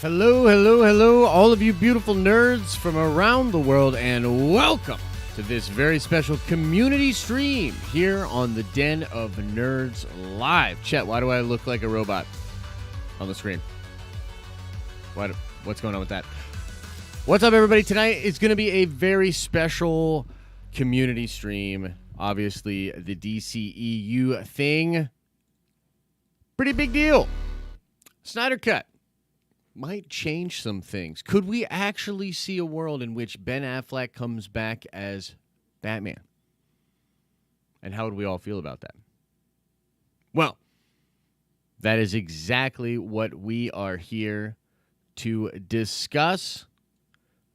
Hello, hello, hello, all of you beautiful nerds from around the world, and welcome to this very special community stream here on the Den of Nerds Live. Chet, why do I look like a robot on the screen? What's going on with that? What's up, everybody? Tonight is going to be a very special community stream. Obviously, the DCEU thing. Pretty big deal. Snyder Cut might change some things. Could we actually see a world in which Ben Affleck comes back as Batman? And how would we all feel about that? Well, that is exactly what we are here to discuss.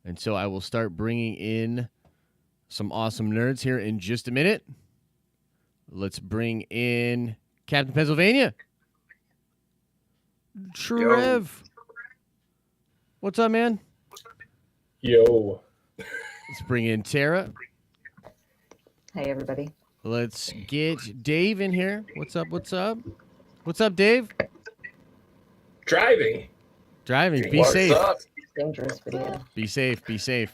And so I will start bringing in some awesome nerds here in just a minute. Let's bring in Captain Pennsylvania. Trev. What's up, man? Yo. Let's bring in Tara. Hey, everybody. Let's get Dave in here. What's up? What's up? What's up, Dave? Driving. Be What's safe. up? Dangerous video. Be safe. Be safe.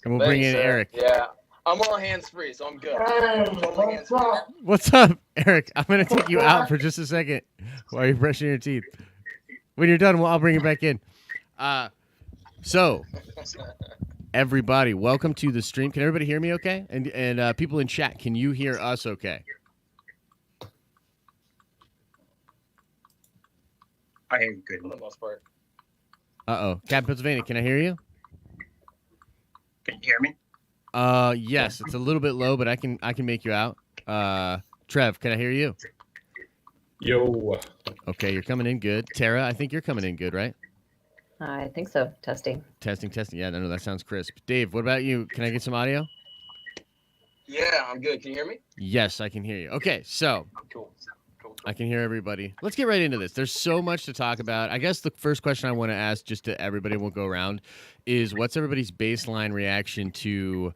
And we'll bring in Eric. Yeah. I'm all hands-free, so I'm good. Totally hands-free. What's up, Eric? I'm going to take you out for just a second while you're brushing your teeth. When you're done, I'll bring you back in. So, everybody, welcome to the stream. Can everybody hear me okay? And people in chat, can you hear us okay? I hear you good. For the most part. Uh-oh. Captain Pennsylvania, can I hear you? Can you hear me? Yes. It's a little bit low, but I can make you out. Trev, can I hear you? Yo. Okay, you're coming in good. Tara, I think you're coming in good, right? I think so. Testing. Testing. Yeah, no, that sounds crisp. Dave, what about you? Can I get some audio? Yeah, I'm good. Can you hear me? Yes, I can hear you. Okay, so Cool. I can hear everybody. Let's get right into this. There's so much to talk about. I guess the first question I want to ask, just to everybody, we'll go around, is what's everybody's baseline reaction to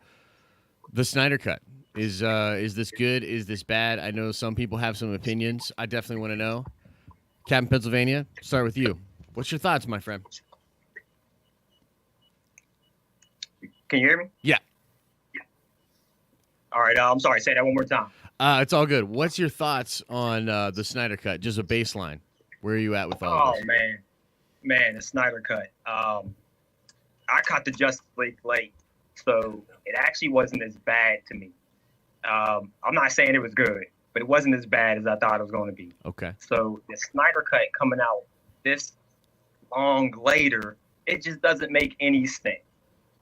the Snyder Cut? Is this good? Is this bad? I know some people have some opinions. I definitely want to know. Captain Pennsylvania, start with you. What's your thoughts, my friend? Can you hear me? Yeah. All right. I'm sorry. Say that one more time. It's all good. What's your thoughts on the Snyder Cut? Just a baseline. Where are you at with all Oh this? man, the Snyder Cut. I caught the Justice League late, so it actually wasn't as bad to me. I'm not saying it was good, but it wasn't as bad as I thought it was going to be. Okay. So the Snyder Cut coming out this long later, it just doesn't make any sense.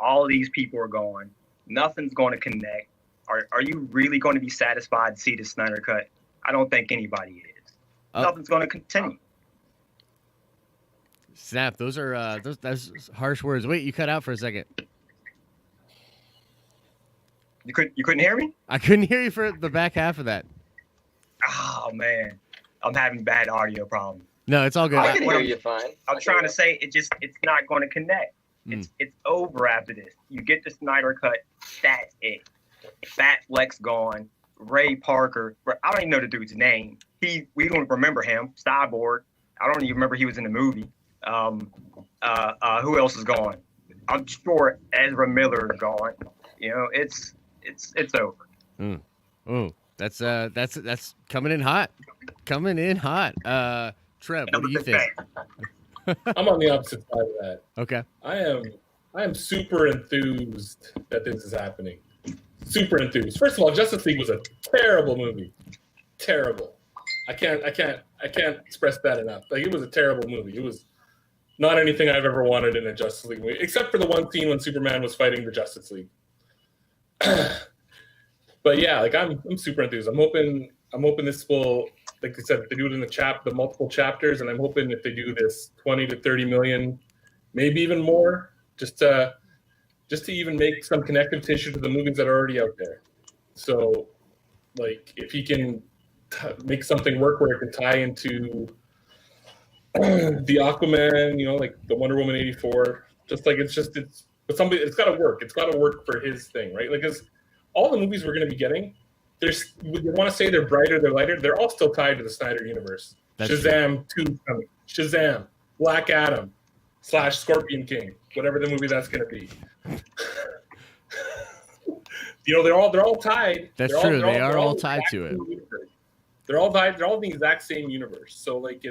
All of these people are gone. Nothing's going to connect. Are you really going to be satisfied to see the Snyder Cut? I don't think anybody is. Nothing's going to continue. Snap. Those are that's harsh words. Wait, you cut out for a second. You couldn't hear me? I couldn't hear you for the back half of that. Oh man, I'm having bad audio problems. No, it's all good. I can hear you fine. I'm trying to say it's not going to connect. It's over after this. You get the Snyder Cut. That's it. Batfleck's gone. Ray Parker. I don't even know the dude's name. We don't remember him. Cyborg. I don't even remember he was in the movie. Who else is gone? I'm sure Ezra Miller is gone. You know, it's over. Oh, that's coming in hot. Coming in hot. Trev, what do you think? I'm on the opposite side of that. Okay. I am super enthused that this is happening. Super enthused. First of all, Justice League was a terrible movie. Terrible. I can't express that enough. Like, it was a terrible movie. It was not anything I've ever wanted in a Justice League movie, except for the one scene when Superman was fighting the Justice League. But yeah, like I'm super enthused. I'm hoping this will, like I said, if they do it in the multiple chapters, and I'm hoping if they do this 20 to 30 million, maybe even more, just to even make some connective tissue to the movies that are already out there. So, like, if he can make something work where it can tie into the Aquaman, you know, like the Wonder Woman 84, just like it's got to work. It's got to work for his thing, right? Like, because all the movies we're going to be getting, they want to say they're brighter, they're lighter, they're all still tied to the Snyder universe. That's Shazam 2 coming. Shazam, Black Adam, / Scorpion King, whatever the movie that's going to be. They're all tied. That's They're true. They're They are all the tied exact to it. same universe. They're all tied. They're all in the exact same universe. So like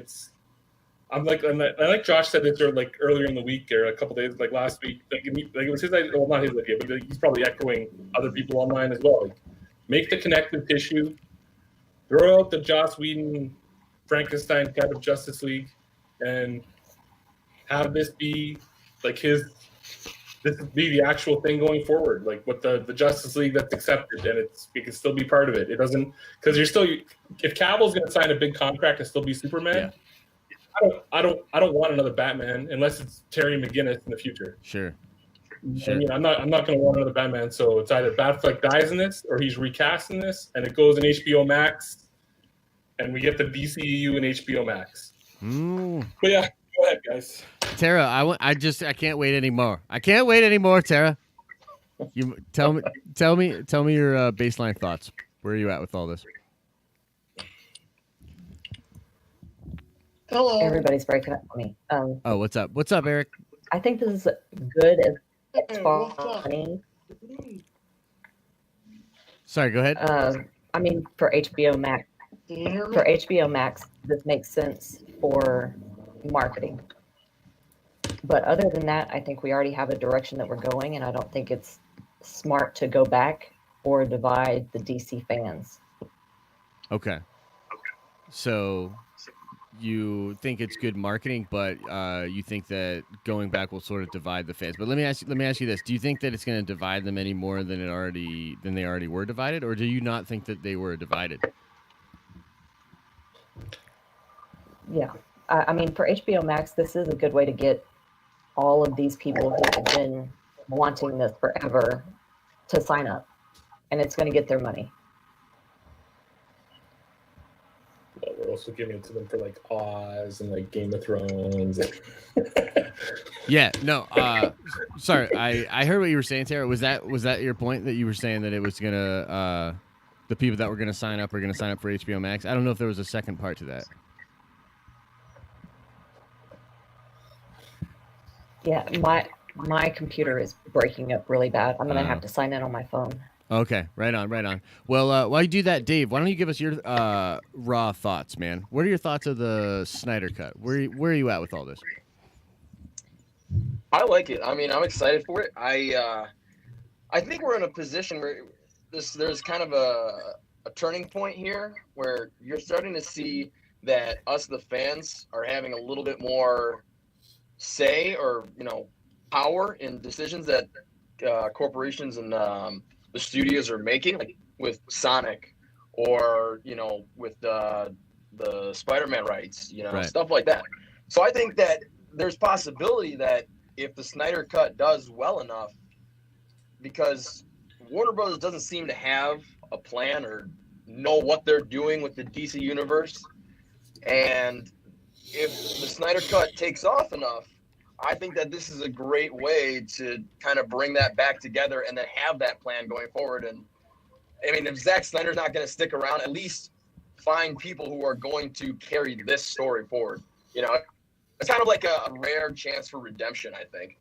I like Josh said this like earlier in the week or a couple days, like last week. Like it was his idea, well, not his idea, but he's probably echoing other people online as well. Like, make the connective tissue. Throw out the Joss Whedon Frankenstein kind of Justice League, and have this be like this be the actual thing going forward, like what the Justice League that's accepted, and it can still be part of it. It doesn't, because if Cavill's going to sign a big contract and still be Superman. Yeah. I don't want another Batman unless it's Terry McGinnis in the future. Sure. I mean, I'm not going to want another Batman. So it's either Batfleck dies in this, or he's recasting this, and it goes in HBO Max, and we get the DCEU in HBO Max. But yeah, go ahead, guys. Tara, I can't wait anymore. I can't wait anymore, Tara. You tell me your baseline thoughts. Where are you at with all this? Hello. Everybody's breaking up on me. Oh, what's up? What's up, Eric? I think this is good as far What's up? money. Sorry, go ahead. I mean, for HBO Max, Can you hear me? for HBO Max, this makes sense for marketing. But other than that, I think we already have a direction that we're going, and I don't think it's smart to go back or divide the DC fans. Okay. So you think it's good marketing, but you think that going back will sort of divide the fans. But let me ask you this: do you think that it's going to divide them any more than they already were divided, or do you not think that they were divided? Yeah. I mean, for HBO Max, this is a good way to get all of these people who have been wanting this forever to sign up, and it's going to get their money. Yeah, we're also giving it to them for like Oz and like Game of Thrones. Yeah, no. Sorry, I heard what you were saying, Tara. Was that your point, that you were saying that it was gonna the people that were gonna sign up are gonna sign up for HBO Max? I don't know if there was a second part to that. Yeah, my computer is breaking up really bad. I'm going to have to sign in on my phone. Okay, right on. Well, while you do that, Dave, why don't you give us your raw thoughts, man? What are your thoughts of the Snyder Cut? Where are you at with all this? I like it. I mean, I'm excited for it. I think we're in a position where there's kind of a turning point here where you're starting to see that us, the fans, are having a little bit more say or power in decisions that corporations and the studios are making, like with Sonic or with the Spider-Man rights, Right. Stuff like that. So I think that there's possibility that if the Snyder Cut does well enough, because Warner Brothers doesn't seem to have a plan or know what they're doing with the DC universe, and if the Snyder Cut takes off enough, I think that this is a great way to kind of bring that back together and then have that plan going forward. And I mean, if Zack Snyder's not going to stick around, at least find people who are going to carry this story forward. It's kind of like a rare chance for redemption, I think.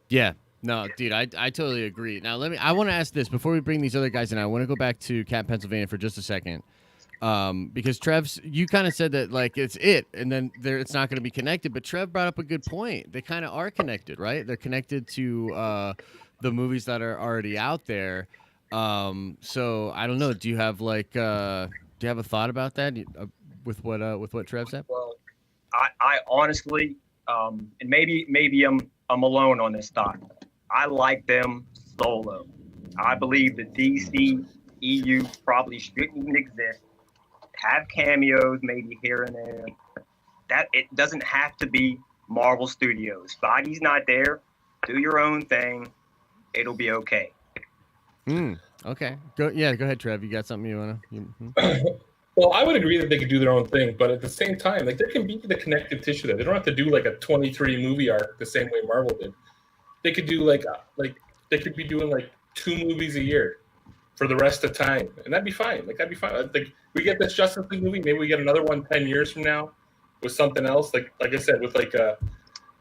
Yeah. No, dude, I totally agree. Now, I want to ask this before we bring these other guys in. I want to go back to Cat, Pennsylvania for just a second. Because Trev's, you kind of said that like it's and then it's not going to be connected, but Trev brought up a good point. They kind of are connected, right? They're connected to the movies that are already out there. So I don't know. Do you have a thought about that with what Trev said? Well, I honestly, and maybe I'm alone on this thought. I like them solo. I believe the DC EU probably shouldn't even exist. Have cameos maybe here and there. That it doesn't have to be Marvel Studios. Spidey's not there. Do your own thing. It'll be okay. Okay. Go ahead, Trev. You got something you wanna? Well, I would agree that they could do their own thing, but at the same time, like there can be the connective tissue there. They don't have to do like a 23 movie arc the same way Marvel did. They could do like they could be doing like 2 movies a year for the rest of time, and that'd be fine. Like Like we get this Justice League movie, maybe we get another one 10 years from now with something else. Like I said, with like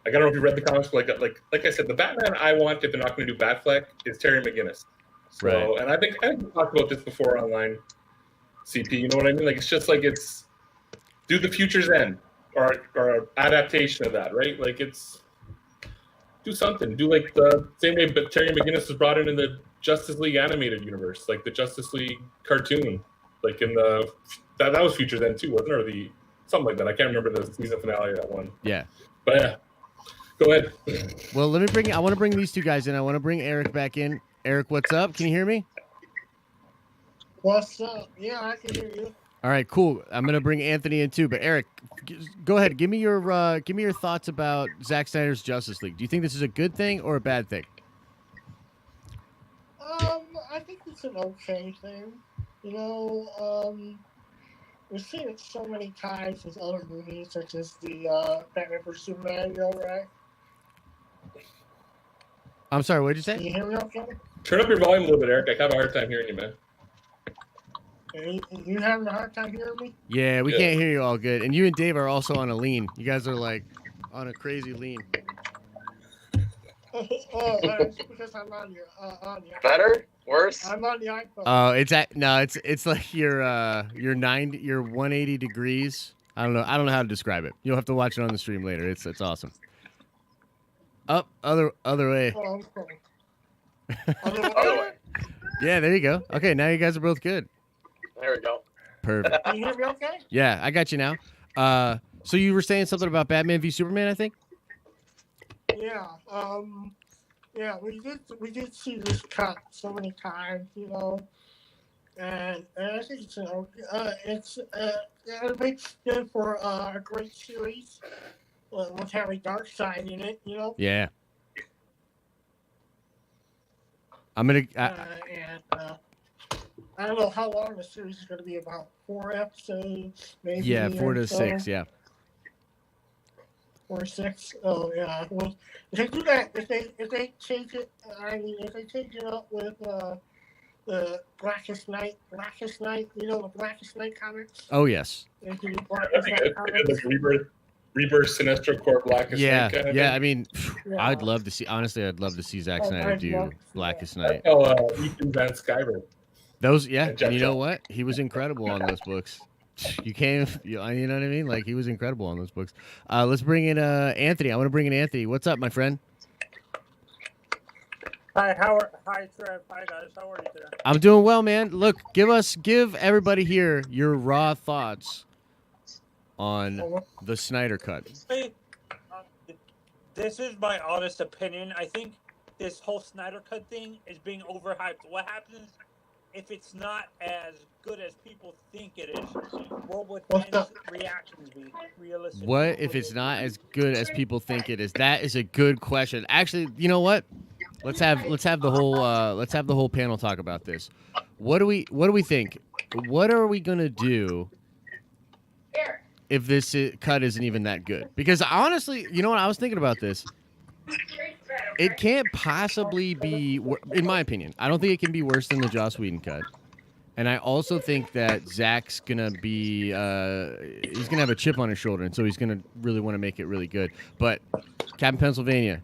I don't know if you read the comics, but like I said, the Batman I want if they're not going to do Batfleck is Terry McGinnis. So, Right. and I think we talked about this before online, CP. You know what I mean? Like it's just like it's do the Future's End or adaptation of that, right? Like it's do something. Do like the same way, but Terry McGinnis was brought in the Justice League animated universe, like the Justice League cartoon, like in the that was Future's End too, wasn't it? Or the something like that. I can't remember the season finale of that one. Yeah. But yeah, go ahead. Well, I want to bring these two guys in. I want to bring Eric back in. Eric, what's up? Can you hear me? What's up? Yeah, I can hear you. All right, cool. I'm gonna bring Anthony in too. But Eric, go ahead. Give me your thoughts about Zack Snyder's Justice League. Do you think this is a good thing or a bad thing? I think it's an okay thing. You know, we've seen it so many times with other movies, such as the Batman vs Superman. You know, right? I'm sorry. What did you Can say? you hear me okay? Turn up your volume a little bit, Eric. I have a hard time hearing you, man. You having a hard time hearing me? Yeah, we can't hear you all good. And you and Dave are also on a lean. You guys are like on a crazy lean. It's because I'm on your Better? Worse? I'm on the iPhone. Oh, it's like you're 180 degrees. I don't know how to describe it. You'll have to watch it on the stream later. It's awesome. Up, other way. Oh, okay. Other way. Yeah, there you go. Okay, now you guys are both good. There we go. Perfect. Can you hear me okay? Yeah, I got you now. So you were saying something about Batman v Superman, I think? Yeah. Yeah, we did see this cut so many times, you know, and I think it makes good for a great series with having Darkseid in it, you know. Yeah. I'm gonna. I don't know how long the series is going to be, about 4 episodes, maybe. Yeah, 4 to 6. Yeah. 4 or 6. Oh yeah. Well, if they do that, if they change it, if they change it up with the Blackest Night, you know, the Blackest Night comics. Oh yes. They do I think it's Rebirth, Sinestro Corps, Blackest Night. Kind of yeah. thing. I mean, Yeah. I'd love to see. Honestly, I'd love to see Zack Snyder I'd do love to see Blackest that. Night. Ethan Van Sciver. Those, yeah. And Jeff And you know Jones. what? He was incredible on those books. You can't, you know what I mean? Like, he was incredible on those books. Let's bring in Anthony. I want to bring in Anthony. What's up, my friend? Hi, hi Trev. Hi guys, how are you today? I'm doing well, man. Look, give everybody here your raw thoughts on the Snyder Cut. Hey, this is my honest opinion. I think this whole Snyder Cut thing is being overhyped. What happens if it's not as good as people think it is? What would fans' reactions be? Realistically, What if it's not as good as people think it is? That is a good question. Actually, you know what? Let's have the whole panel talk about this. What do we think? What are we gonna do if this cut isn't even that good? Because honestly, you know what? I was thinking about this. It can't possibly be, in my opinion, I don't think it can be worse than the Joss Whedon cut. And I also think that Zach's gonna be, he's gonna have a chip on his shoulder, and so he's gonna really want to make it really good. But Captain Pennsylvania,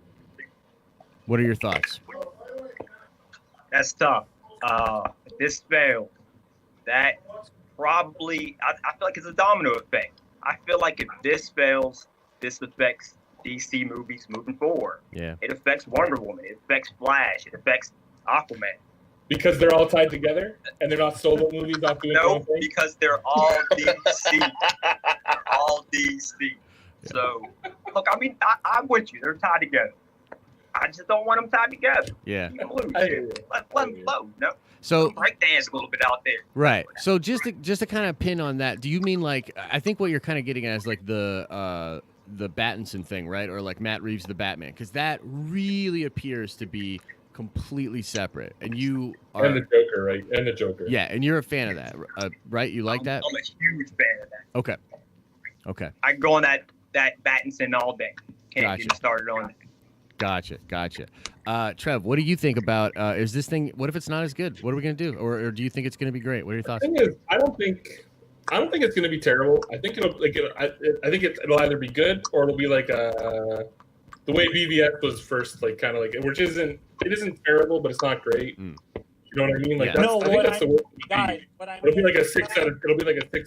what are your thoughts? That's tough. If this failed, that probably, I feel like it's a domino effect. I feel like if this fails, this affects DC movies moving forward. Yeah. It affects Wonder Woman. It affects Flash. It affects Aquaman. Because they're all tied together and they're not solo movies off doing No, their own thing? because they're all DC. All DC. So, look, I mean, I'm with you. They're tied together. I just don't want them tied together. Yeah. I hear you. Let them flow. No, So breakdance a little bit out there. right. So just to kind of pin on that, do you mean like, I think what you're kind of getting at is like the Pattinson thing, right? Or like Matt Reeves the Batman, because that really appears to be completely separate. And you are, And the Joker, right? And the Joker. yeah, and you're a fan of that, right? You like that? I'm a huge fan of that. Okay. I can go on that Battinson all day. Can't Gotcha. get started on it. Gotcha. Trev, what do you think about, is this thing, what if it's not as good? What are we going to do? Or do you think it's going to be great? What are your thoughts? The thing is, I don't think it's going to be terrible. I think it'll it'll either be good or it'll be like a the way BVS was first, like kind of like which isn't terrible, but it's not great. Mm. You know what I mean? Like Yeah. I think that's the worst. Guys, what I It'll be mean like a is 6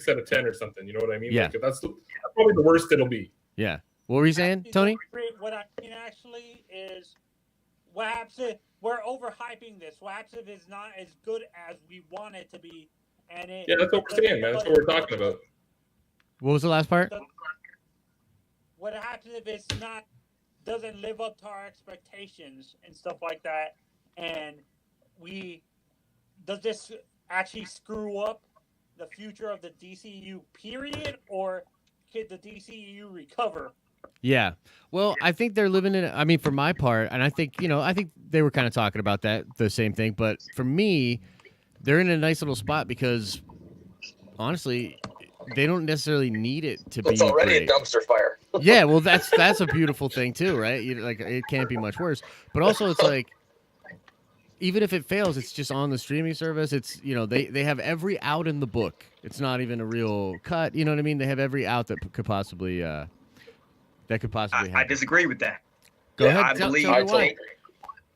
out of 10 or something. You know what I mean? Yeah. Like, that's probably the worst it'll be. Yeah. What were you saying, Tony? What I mean actually is, what happens if we're overhyping this? What happens if it's not as good as we want it to be? And it, Yeah, that's what we're saying, man. That's what we're talking about. What was the last part? What happens if it's not doesn't live up to our expectations and stuff like that? And does this actually screw up the future of the DCU period, or could the DCU recover? Yeah. Well, I think they're living in, I mean, for my part, and I think they were kind of talking about the same thing, but for me, they're in a nice little spot because honestly, they don't necessarily need it to be It's already great. a dumpster fire. Yeah, well, that's a beautiful thing too, right? Like, it can't be much worse. But also, it's like, even if it fails, it's just on the streaming service. It's, they have every out in the book. It's not even a real cut. You know what I mean? They have every out that could possibly happen. I disagree with that. Go ahead. I believe tell me why.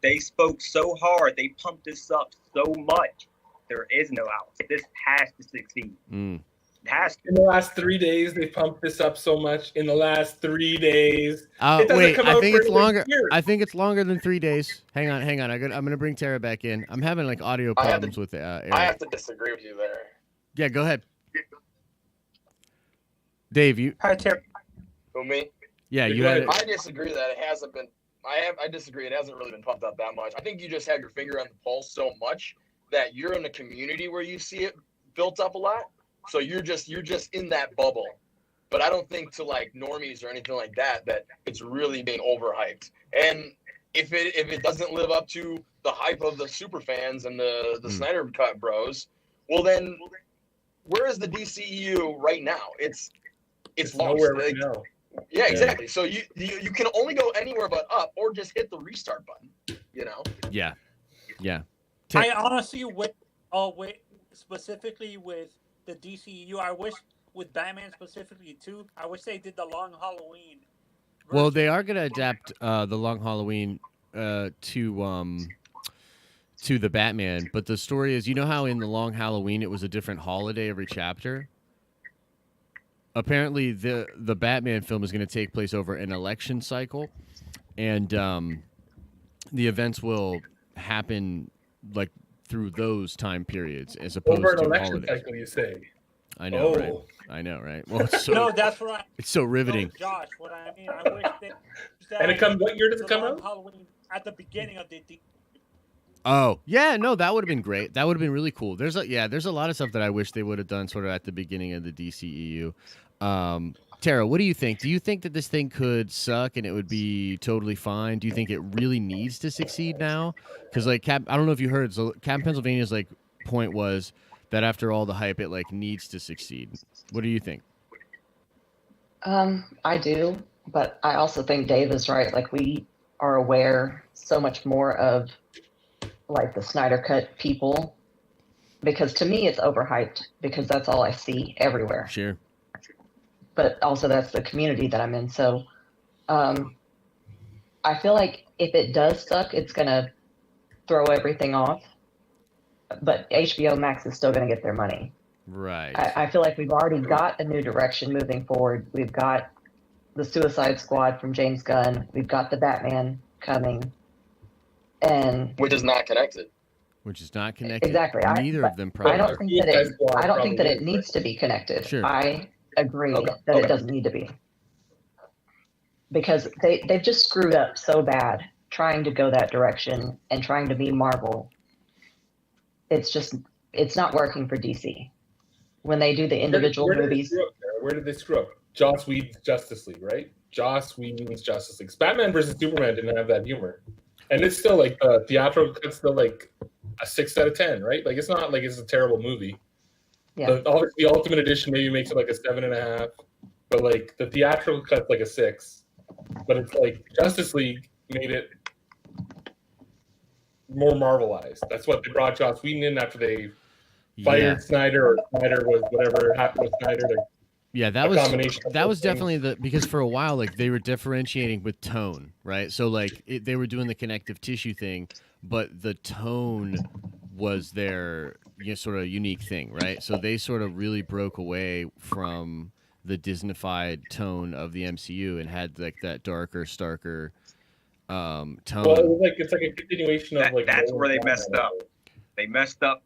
they spoke so hard. They pumped this up so much. There is no out. This has to succeed. Mm. It has to. In the last 3 days, they pumped this up so much. In the last 3 days, Wait, I think it's longer. Year. I think it's longer than 3 days. Hang on. I'm gonna bring Tara back in. I'm having like audio problems with Eric. I have to disagree with you there. Yeah, go ahead. Dave, you. Hi, Terry. Who, me? Yeah, you had it. I disagree that it hasn't been. I disagree. It hasn't really been pumped up that much. I think you just have your finger on the pulse so much that you're in a community where you see it built up a lot. So you're just in that bubble. But I don't think to like normies or anything like that it's really being overhyped. And if it doesn't live up to the hype of the super fans and the Snyder Cut bros, well then where is the DCEU right now? It's nowhere right now. Yeah, exactly. So you can only go anywhere but up, or just hit the restart button. Yeah. I honestly specifically with the DCU, I wish with Batman specifically too. I wish they did the Long Halloween. Well, they are gonna adapt the Long Halloween to the Batman, but the story is, how in the Long Halloween it was a different holiday every chapter. Apparently, the Batman film is going to take place over an election cycle, and the events will happen like through those time periods as opposed Over an to election holidays. cycle, you say? I know, right? Oh. I know, right? Well, it's so, No, that's right. it's so riveting. No, Josh, what I mean, I wish that. And it comes. What year does it come out? Halloween at the beginning of the. Oh, yeah, no, that would have been great. That would have been really cool. There's a lot of stuff that I wish they would have done sort of at the beginning of the DCEU. Tara, what do you think? Do you think that this thing could suck and it would be totally fine? Do you think it really needs to succeed now? Because I don't know if you heard, so Cap Pennsylvania's point was that after all the hype, it needs to succeed. What do you think? I do, but I also think Dave is right. We are aware so much more of the Snyder Cut people, because to me it's overhyped because that's all I see everywhere. Sure. But also that's the community that I'm in. So I feel like if it does suck, it's going to throw everything off. But HBO Max is still going to get their money. Right. I feel like we've already got a new direction moving forward. We've got the Suicide Squad from James Gunn. We've got the Batman coming. And which is not connected. Exactly. Neither of them probably. I don't think that it needs to be connected. Sure. I agree that it doesn't need to be, because they've just screwed up so bad trying to go that direction and trying to be Marvel. It's not working for DC when they do the individual movies. Where did they screw up? Joss Whedon's Justice League, right? Joss Whedon's Justice League. Batman versus Superman didn't have that humor. And it's still theatrical cut's still a 6 out of 10, right? It's not like it's a terrible movie. Yeah. The Ultimate Edition maybe makes it a 7.5, but the theatrical cut's a 6. But it's Justice League made it more Marvelized. That's what they brought Joss Whedon in after they fired Snyder, or Snyder was whatever happened with Snyder. Yeah, a combination. that was definitely because for a while like they were differentiating with tone, right? So like they were doing the connective tissue thing, but the tone was their sort of unique thing, right? So they sort of really broke away from the Disneyfied tone of the MCU and had like that darker, starker tone. Well, it was like it's like a continuation of like That's where they Nolan's messed Batman. up. They messed up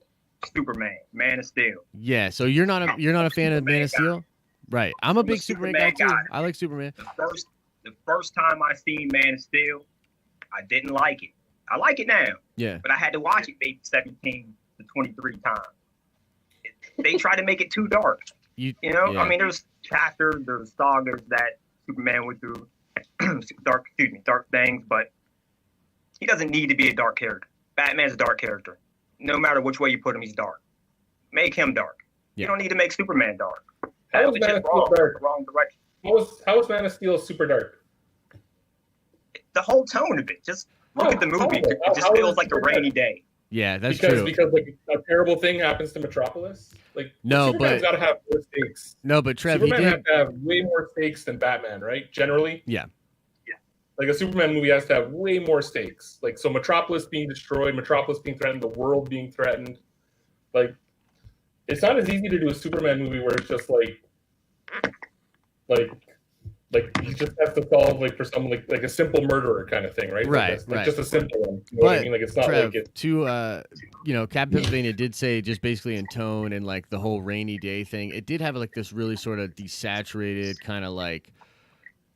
Superman, Man of Steel. Yeah, so you're not a fan of Man of Steel? Right. I'm a big Superman guy too. guy. I like Superman. The first time I seen Man of Steel, I didn't like it. I like it now, Yeah. but I had to watch it maybe 17 to 23 times. They try to make it too dark. You You know, yeah. I mean, there's chapters, there's sagas that Superman went through, dark things, but he doesn't need to be a dark character. Batman's a dark character. No matter which way you put him, he's dark. Make him dark. Yeah. You don't need to make Superman dark. How That's is Man just of Steel wrong. dark? Wrong direction. How is Man of Steel super dark? The whole tone of it. Just look at the movie. It just How feels is like a Superman? rainy day. Yeah, that's because true. like a terrible thing happens to Metropolis. Like No, Superman's but- got to have more stakes. No, but Trev, he Superman did. has to have way more stakes than Batman, right? Generally. Yeah. Like a Superman movie has to have way more stakes. Like so, Metropolis being destroyed, Metropolis being threatened, the world being threatened. Like, it's not as easy to do a Superman movie where it's just like he just has to solve like for someone like a simple murderer kind of thing, right? Right, Like right. just a simple one. You know what I But mean? Like it's not Trev, like it. Captain Pennsylvania did say just basically in tone and like the whole rainy day thing. It did have like this really sort of desaturated kind of like.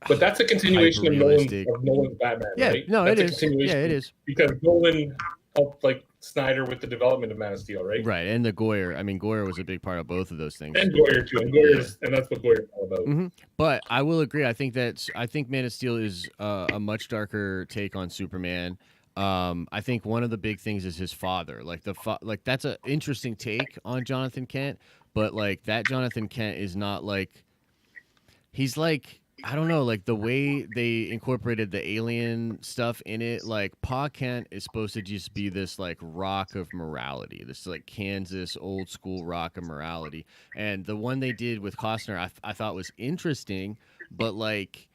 But that's a continuation of hyper-realistic. Nolan's Batman, Yeah, right? no, That's it a is. continuation Yeah, it is. because Nolan helped like Snyder with the development of Man of Steel, right? Right, and the Goyer. I mean, Goyer was a big part of both of those things. And Goyer too, and Goyer's, and that's what Goyer's all about. Mhm. But I will agree. I think Man of Steel is a much darker take on Superman. I think one of the big things is his father. Like that's an interesting take on Jonathan Kent, but like that Jonathan Kent is not like he's like I don't know, like the way they incorporated the alien stuff in it, like Pa Kent is supposed to just be this like rock of morality, this like Kansas old school rock of morality. And the one they did with Costner, I thought was interesting, but like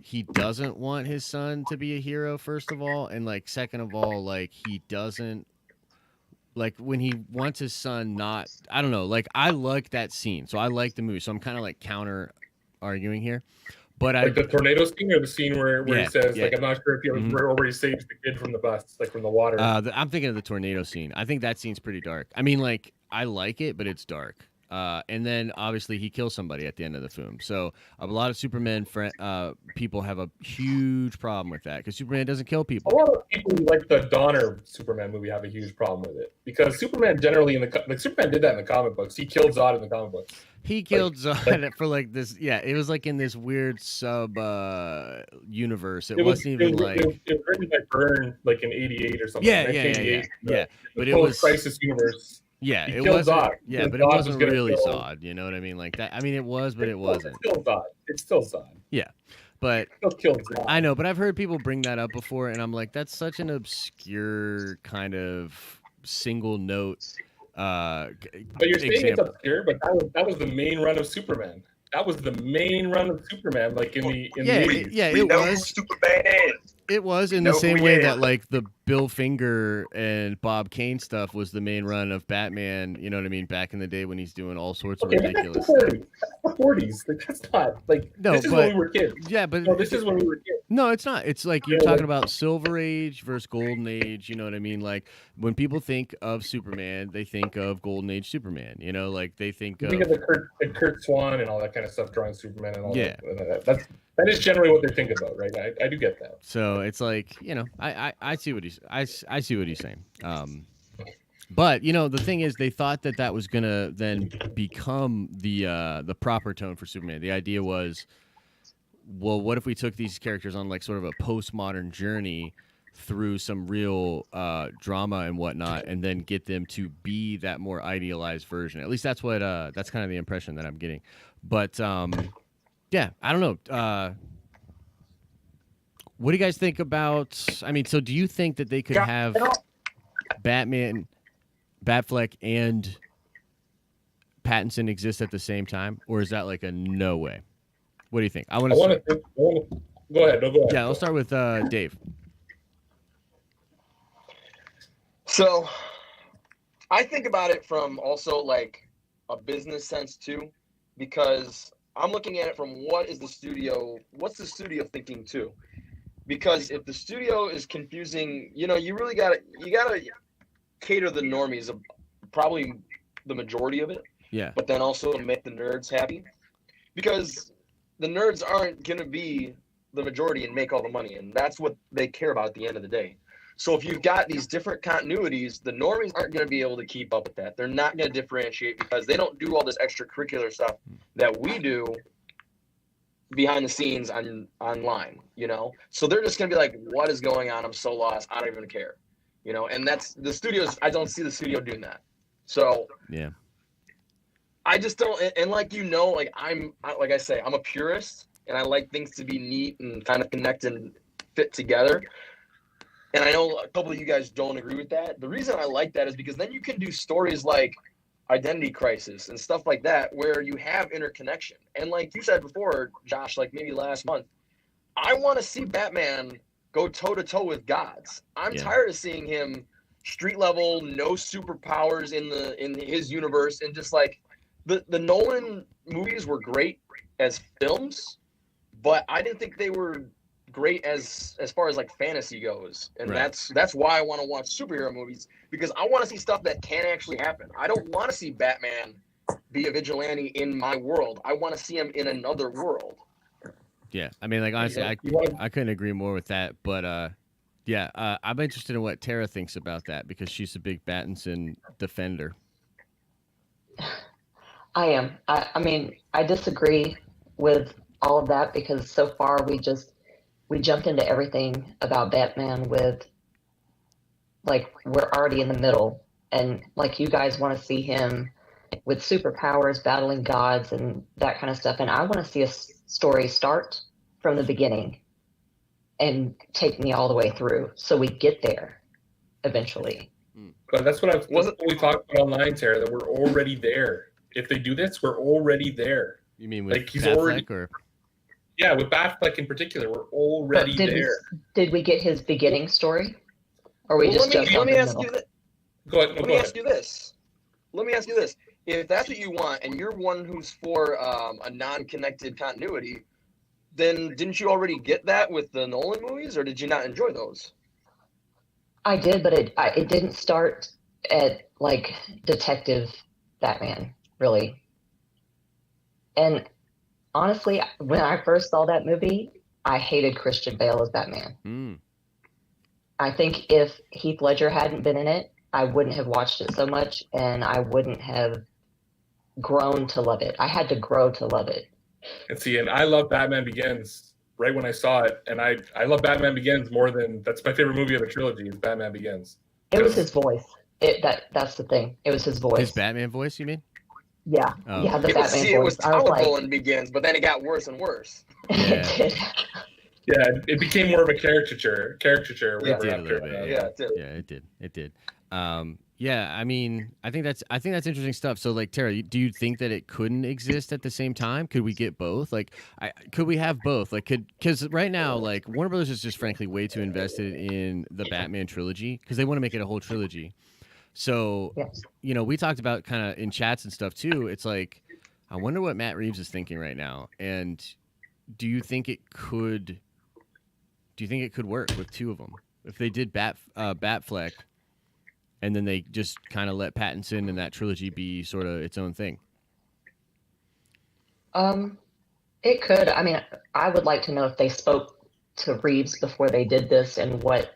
he doesn't want his son to be a hero, first of all, and like second of all, like he doesn't like when he wants his son not. I don't know, like I like that scene, so I like the movie, so I'm kind of like counter arguing here, but Like the tornado scene or the scene where Yeah, he says, yeah. like, I'm not sure if you Mhm. remember where he saves the kid from the bus, like from the water. I'm thinking of the tornado scene. I think that scene's pretty dark. I mean, like I like it, but it's dark. And then obviously he kills somebody at the end of the film. So a lot of Superman people have a huge problem with that because Superman doesn't kill A people. lot of people who like the Donner Superman movie have a huge problem with it because Superman generally Superman did that in the comic books. He killed Zod in the comic books. He killed Zod for like this. Yeah, it was like in this weird sub universe. It wasn't even like. It was written by Byrne like in '88 or something. Yeah. 1988. Yeah. But it Post was. Crisis universe. Yeah, He it killed wasn't. Zod. Yeah, Because but it Zod was wasn't gonna really kill- Zod. You know what I mean? Like that. I mean, it was, but it wasn't. It's still Zod. It's still Zod. But Still killed Zod. I know, but I've heard people bring that up before, and I'm like, that's such an obscure kind of single note. But you're saying it's example. obscure, but that was the main run of Superman. That was the main run of Superman, like in the Yeah, 80s. yeah, We it know who was. Superman is. It was in know the who same he way is. that like the Bill Finger and Bob Kane stuff was the main run of Batman. You know what I mean? Back in the day when he's doing all sorts of Okay, but ridiculous. that's the 40s. That's the 40s. Like that's not like No, this is but- when we were kids. Yeah, but No, this is when we were kids. no, it's not. It's like you're Yeah. talking about Silver Age versus Golden Age. You know what I mean? Like when people think of Superman, they think of Golden Age Superman. You know, like they think You of. think of the Kurt Swan and all that kind of stuff, drawing Superman and all Yeah. that. That is generally what they think about, right? I do get that. So it's like I see what I see what he's saying. But the thing is, they thought that was gonna then become the proper tone for Superman. The idea was, well, what if we took these characters on like sort of a postmodern journey through some real drama and whatnot, and then get them to be that more idealized version. At least that's what that's kind of the impression that I'm getting. But yeah, I don't know. What do you guys think about? I mean, so do you think that they could have Batman, Batfleck, and Pattinson exist at the same time, or is that like a no way? What do you think? Go ahead. No, go ahead. Yeah, I'll start with Dave. So I think about it from also like a business sense too, because I'm looking at it from what's the studio thinking too? Because if the studio is confusing, you really gotta cater the normies of probably the majority of it. Yeah. But then also make the nerds happy, because the nerds aren't gonna be the majority and make all the money, and that's what they care about at the end of the day. So if you've got these different continuities, the normies aren't going to be able to keep up with that. They're not going to differentiate because they don't do all this extracurricular stuff that we do behind the scenes online, So they're just going to be like, what is going on? I'm so lost. I don't even care, and that's the studios. I don't see the studio doing that. So yeah, I just don't. And like, like I say, I'm a purist and I like things to be neat and kind of connect and fit together. And I know a couple of you guys don't agree with that. The reason I like that is because then you can do stories like Identity Crisis and stuff like that, where you have interconnection. And like you said before, Josh, like maybe last month, I want to see Batman go toe to toe with gods. I'm tired of seeing him street level, no superpowers in his universe, and just like the Nolan movies were great as films, but I didn't think they were great as far as like fantasy goes, and that's why I want to watch superhero movies, because I want to see stuff that can actually happen. I don't want to see Batman be a vigilante in my world. I want to see him in another world. Yeah, I mean, like honestly, I couldn't agree more with that. But I'm interested in what Tara thinks about that, because she's a big Pattinson defender. I am. I mean, I disagree with all of that, because so far we jumped into everything about Batman with, like, we're already in the middle. And, like, you guys want to see him with superpowers, battling gods, and that kind of stuff. And I want to see a story start from the beginning and take me all the way through, so we get there eventually. But that's what we talked about online, Tara, that we're already there. If they do this, we're already there. You mean with like he's Batfleck, already... or... Yeah, with Batfleck in particular, we're already there. Did we get his beginning story? Or we Let me ask you this. If that's what you want, and you're one who's for a non-connected continuity, then didn't you already get that with the Nolan movies, or did you not enjoy those? I did, but it didn't start at like Detective Batman, really. And honestly, when I first saw that movie, I hated Christian Bale as Batman. I think if Heath Ledger hadn't been in it, I wouldn't have watched it so much, and I wouldn't have grown to love it. I had to grow to love it. And I love Batman Begins right when I saw it, and I love Batman Begins more than, that's my favorite movie of the trilogy, is Batman Begins. It was his voice. That's the thing. It was his voice. His Batman voice, you mean? Yeah. Oh. Yeah, the Batman voice. It was tolerable in Begins, but then it got worse and worse. It did. Yeah, it became more of a caricature. It did a little bit. It did. It did. I mean, I think that's interesting stuff. So, like, Tara, do you think that it couldn't exist at the same time? Could we get both? Like, could we have both? Like, because right now, like, Warner Brothers is just frankly way too invested in the Batman trilogy, because they want to make it a whole trilogy. So, yes. We talked about kind of in chats and stuff too. It's like, I wonder what Matt Reeves is thinking right now. And do you think it could work with two of them? If they did Batfleck, and then they just kind of let Pattinson and that trilogy be sort of its own thing? It could. I mean, I would like to know if they spoke to Reeves before they did this, and what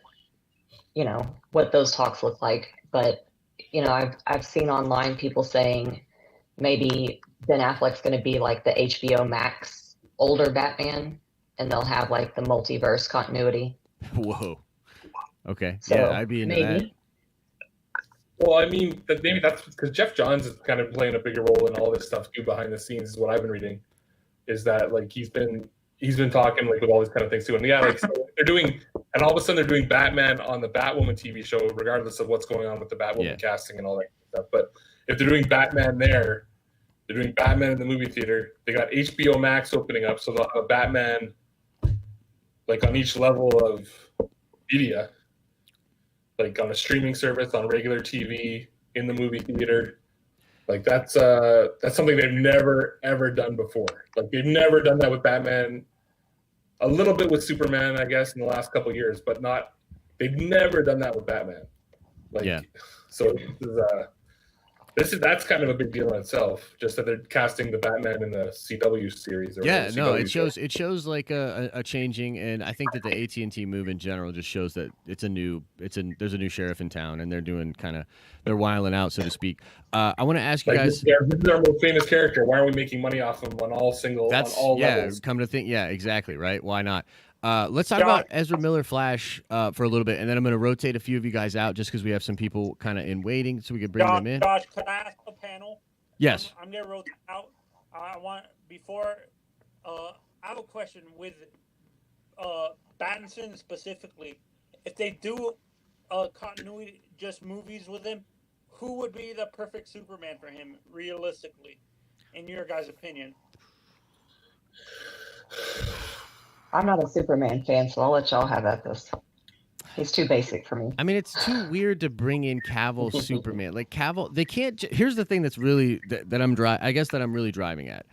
those talks look like. But, I've seen online people saying maybe Ben Affleck's going to be like the HBO Max older Batman, and they'll have like the multiverse continuity. Whoa. Okay. So, yeah, I'd be into that. Well, I mean, maybe that's because Jeff Johns is kind of playing a bigger role in all this stuff too behind the scenes. Is what I've been reading, is that like he's been talking like with all these kind of things too. And yeah, like so they're doing, and all of a sudden they're doing Batman on the Batwoman TV show, regardless of what's going on with the Batwoman casting and all that stuff. But if they're doing Batman there, They're doing Batman in the movie theater. They got HBO Max opening up, so they'll have a Batman like on each level of media, like on a streaming service, on regular TV, in the movie theater. Like that's something they've never ever done before. Like they've never done that with Batman. A little bit with Superman, I guess, in the last couple of years, but not. They've never done that with Batman. Like, Yeah. So that's kind of a big deal in itself. Just that they're casting the Batman in the CW series. Or Yeah, the no, CW it shows like a changing, and I think that the AT&T move in general just shows that there's a new sheriff in town, and they're doing they're wiling out, so to speak. I want to ask you Like, guys. this is our most famous character. Why are we making money off him on all levels? Come to think, yeah, exactly, right? Why not? Let's talk about Ezra Miller Flash for a little bit, and then I'm going to rotate a few of you guys out just because we have some people kind of in waiting, so we can bring them in. Josh, could I ask the panel? Yes. I'm going to rotate out. I have a question with Pattinson specifically. If they do continuity, just movies with him, who would be the perfect Superman for him, realistically, in your guys' opinion? I'm not a Superman fan, so I'll let y'all have at this. He's too basic for me. I mean, it's too weird to bring in Cavill Superman. Like Cavill, they can't. Here's the thing that's really that I'm really driving at.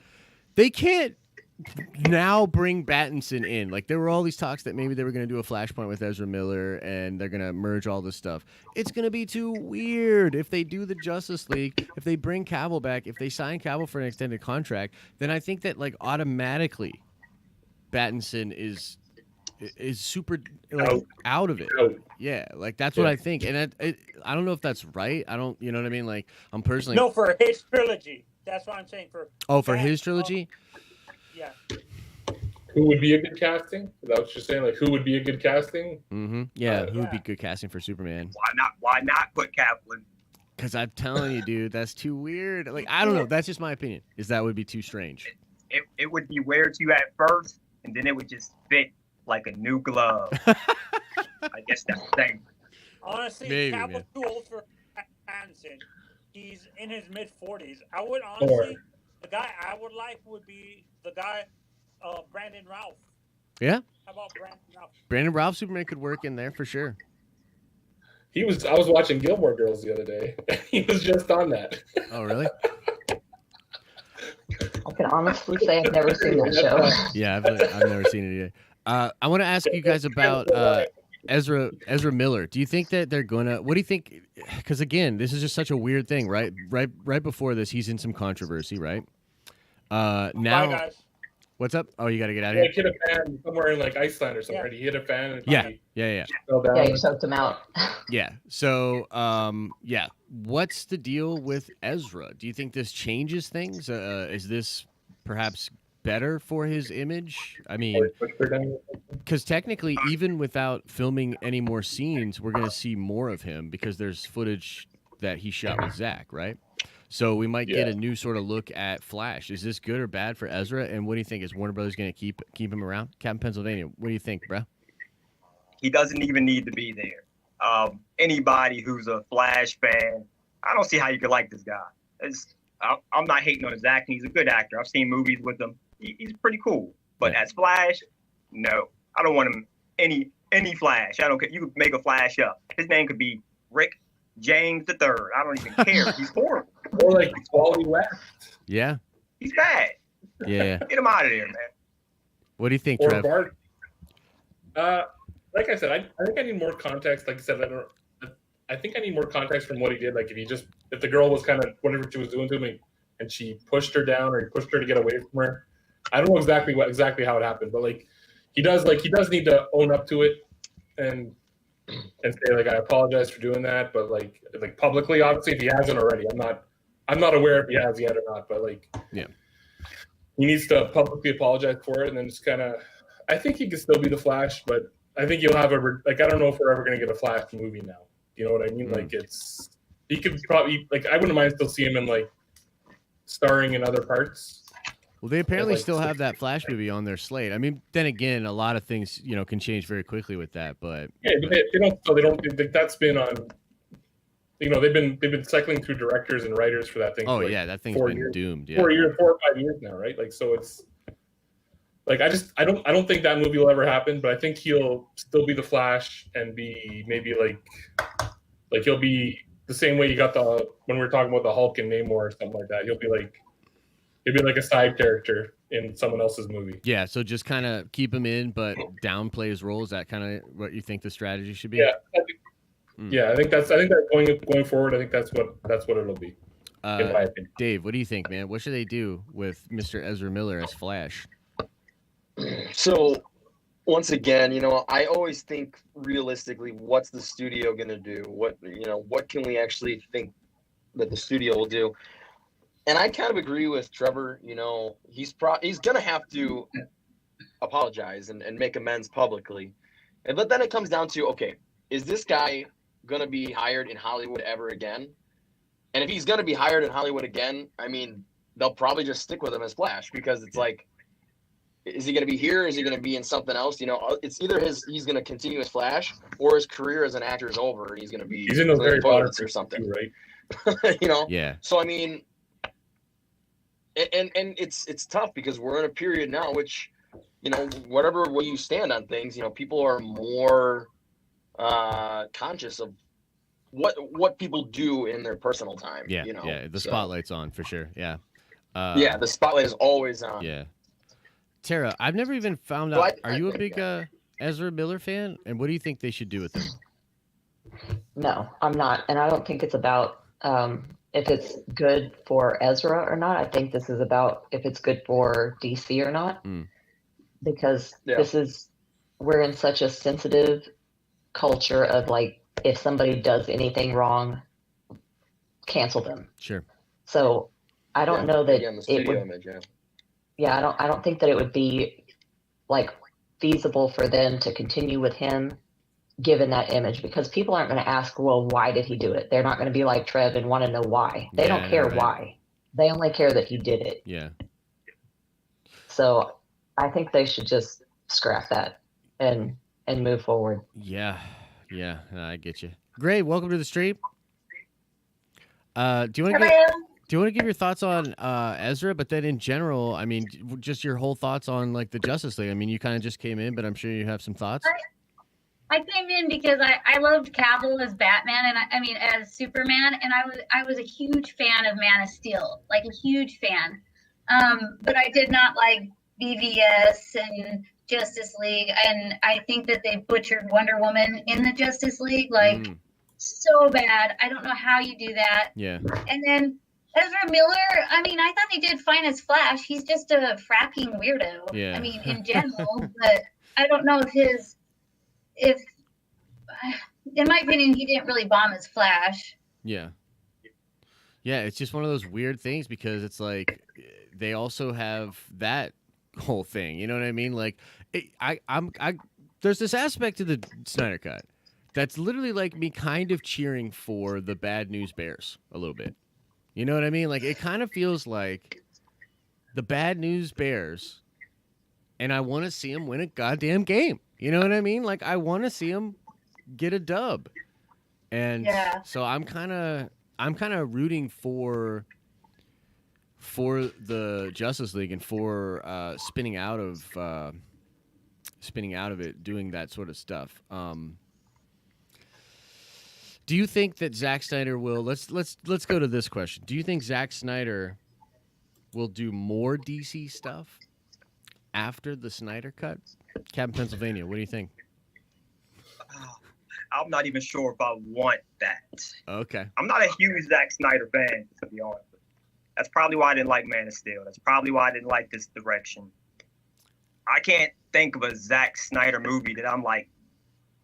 They can't now bring Pattinson in. Like there were all these talks that maybe they were going to do a Flashpoint with Ezra Miller and they're going to merge all this stuff. It's going to be too weird if they do the Justice League. If they bring Cavill back, if they sign Cavill for an extended contract, then I think that like automatically Pattinson is super like out of it. Yeah, like that's what I think, and I don't know if that's right. I don't, you know what I mean? Like I'm personally for his trilogy. That's what I'm saying. For his trilogy. Yeah. Who would be a good casting? Is that what you're saying? Like who would be a good casting? Mm-hmm. Yeah, who would be good casting for Superman? Why not put Kaplan? Because I'm telling you, dude, that's too weird. Like I don't know. That's just my opinion. That would be too strange. It would be weird to you at first, and then it would just fit like a new glove. I guess that's the thing. Honestly, Maybe, Cavill's too old for Pattinson. He's in his mid-40s. I would honestly, the guy I would like would be the guy, Brandon Routh. Yeah. How about Brandon Routh? Brandon Routh Superman could work in there for sure. I was watching Gilmore Girls the other day. He was just on that. Oh, really? I can honestly say I've never seen that show. Yeah, I've never seen it either. I want to ask you guys about Ezra Miller. Do you think that they're gonna? What do you think? Because again, this is just such a weird thing, right? Right before this, he's in some controversy, right? Now, Bye, guys. What's up? Oh, you got to get out of here. He hit a fan somewhere in like Iceland or something. Right? He hit a fan. And Yeah. Fell down. Yeah, you choked him out. Yeah. So, what's the deal with Ezra? Do you think this changes things? Is this perhaps better for his image? I mean, because technically, even without filming any more scenes, we're going to see more of him because there's footage that he shot with Zack, right? So we might get a new sort of look at Flash. Is this good or bad for Ezra? And what do you think? Is Warner Brothers going to keep him around? Captain Pennsylvania, what do you think, bro? He doesn't even need to be there. Anybody who's a Flash fan, I don't see how you could like this guy. I'm not hating on his acting. He's a good actor. I've seen movies with him. He's pretty cool. But as Flash, no. I don't want him any Flash. I don't care. You could make a Flash up. His name could be Rick James III. I don't even care. He's horrible. Or like Wally West. Yeah. He's bad. Yeah. Get him out of there, man. What do you think, Or Trev? Bart. Like I said, I think I need more context. Like I said, I think I need more context from what he did. Like if the girl was kind of whatever she was doing to me, and she pushed her down or he pushed her to get away from her. I don't know exactly how it happened, but like he does need to own up to it and say like I apologize for doing that, but like publicly, obviously, if he hasn't already, I'm not aware if he has yet or not, but like he needs to publicly apologize for it, and then just kind of. I think he can still be the Flash, but I think you'll have I don't know if we're ever going to get a Flash movie now. You know what I mean? Like he could probably I wouldn't mind still seeing him in like starring in other parts. Well, they apparently still have that Flash movie on their slate. I mean, then again, a lot of things can change very quickly with that. But yeah, but they don't. So they don't. That's been on. they've been cycling through directors and writers for that thing. Oh for like yeah, that thing's 4 been years, doomed. Yeah. 4 or 5 years now, right? Like, so it's like I don't think that movie will ever happen, but I think he'll still be the Flash and be maybe like he'll be the same way you got when we were talking about the Hulk and Namor or something like that. He'll be like a side character in someone else's movie. Yeah, so just kind of keep him in, but downplay his role. Is that kind of what you think the strategy should be? Yeah, I think that going forward, I think that's what it'll be. In my opinion. Dave, what do you think, man? What should they do with Mr. Ezra Miller as Flash? So, once again, I always think realistically, what's the studio going to do? What can we actually think that the studio will do? And I kind of agree with Trevor. He's going to have to apologize and make amends publicly. But then it comes down to, okay, is this guy going to be hired in Hollywood ever again? And if he's going to be hired in Hollywood again, I mean, they'll probably just stick with him as Flash, because it's like, is he going to be here? Is he going to be in something else? It's either he's going to continue as Flash, or his career as an actor is over and he's going to be in those Harry Potter or something, too, right? Yeah. So I mean, and it's tough because we're in a period now which, whatever way you stand on things, people are more conscious of what people do in their personal time. Yeah. Yeah. The spotlight's on for sure. Yeah. The spotlight is always on. Yeah. Tara, I've never even found out. Are you a big Ezra Miller fan? And what do you think they should do with him? No, I'm not. And I don't think it's about if it's good for Ezra or not. I think this is about if it's good for DC or not. Because we're in such a sensitive culture of like, if somebody does anything wrong, cancel them. Sure. So I don't know that it would. Image, I don't think that it would be like feasible for them to continue with him given that image, because people aren't going to ask, well, why did he do it? They're not going to be like Trev and want to know why. They don't care why. They only care that he did it. Yeah. So I think they should just scrap that and move forward. Yeah. Yeah. I get you. Gray, welcome to the stream. Do you want to give your thoughts on Ezra, but then in general, I mean, just your whole thoughts on like the Justice League? I mean, you kind of just came in, but I'm sure you have some thoughts. I came in because I loved Cavill as Batman, and I mean as Superman, and I was a huge fan of Man of Steel, like a huge fan. But I did not like BVS and Justice League, and I think that they butchered Wonder Woman in the Justice League, like so bad. I don't know how you do that. Yeah. And then Ezra Miller, I mean, I thought they did fine as Flash. He's just a fracking weirdo. Yeah. I mean, in general, but I don't know if in my opinion, he didn't really bomb as Flash. Yeah. Yeah, it's just one of those weird things because it's like they also have that whole thing. You know what I mean? Like, there's this aspect to the Snyder Cut that's literally like me kind of cheering for the Bad News Bears a little bit. You know what I mean? Like, it kind of feels like the Bad News Bears, and I want to see them win a goddamn game. You know what I mean? Like, I want to see them get a dub. And so I'm kind of rooting for the Justice League and for spinning out of it, doing that sort of stuff. Do you think that Zack Snyder will? Let's go to this question. Do you think Zack Snyder will do more DC stuff after the Snyder Cut? Captain Pennsylvania, what do you think? I'm not even sure if I want that. Okay. I'm not a huge Zack Snyder fan, to be honest. That's probably why I didn't like Man of Steel. That's probably why I didn't like this direction. I can't think of a Zack Snyder movie that I'm like,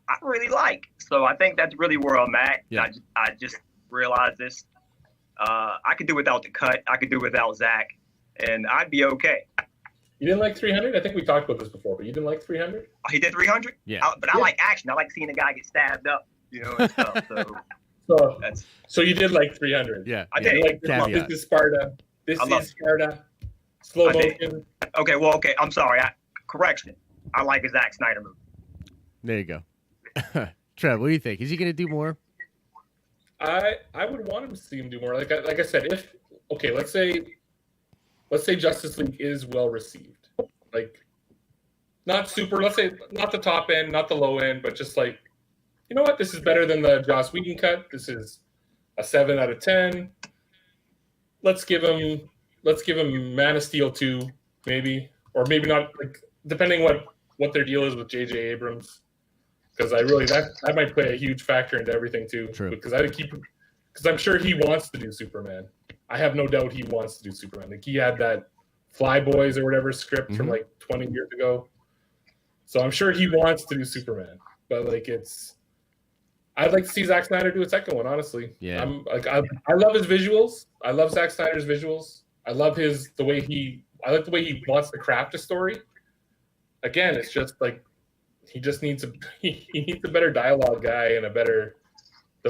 I really like. So I think that's really where I'm at. Yeah. I just realized this. I could do without the cut. I could do without Zack, and I'd be okay. You didn't like 300? I think we talked about this before, but you didn't like 300? Oh, he did 300? Yeah. But I like action. I like seeing a guy get stabbed up, and stuff. So you did like 300? Yeah. I did. Like, this is Sparta. This is Sparta. Slow motion. Okay. I'm sorry. Correction. I like a Zack Snyder movie. There you go. Trev, what do you think? Is he going to do more? I would want to see him do more. Like I said, let's say Justice League is well received. Like, not super. Let's say not the top end, not the low end, but just like, you know what? This is better than the Joss Whedon cut. This is a 7 out of 10. Let's give him Man of Steel 2, maybe, or maybe not. Like, depending what their deal is with J.J. Abrams. Because that might play a huge factor into everything too. True. Because I'm sure he wants to do Superman. I have no doubt he wants to do Superman. Like, he had that Fly Boys or whatever script from like 20 years ago. So I'm sure he wants to do Superman. But like, I'd like to see Zack Snyder do a second one, honestly. Yeah. I love his visuals. I love Zack Snyder's visuals. I love I like the way he wants to craft a story. Again, it's just like, he just needs he needs a better dialogue guy and the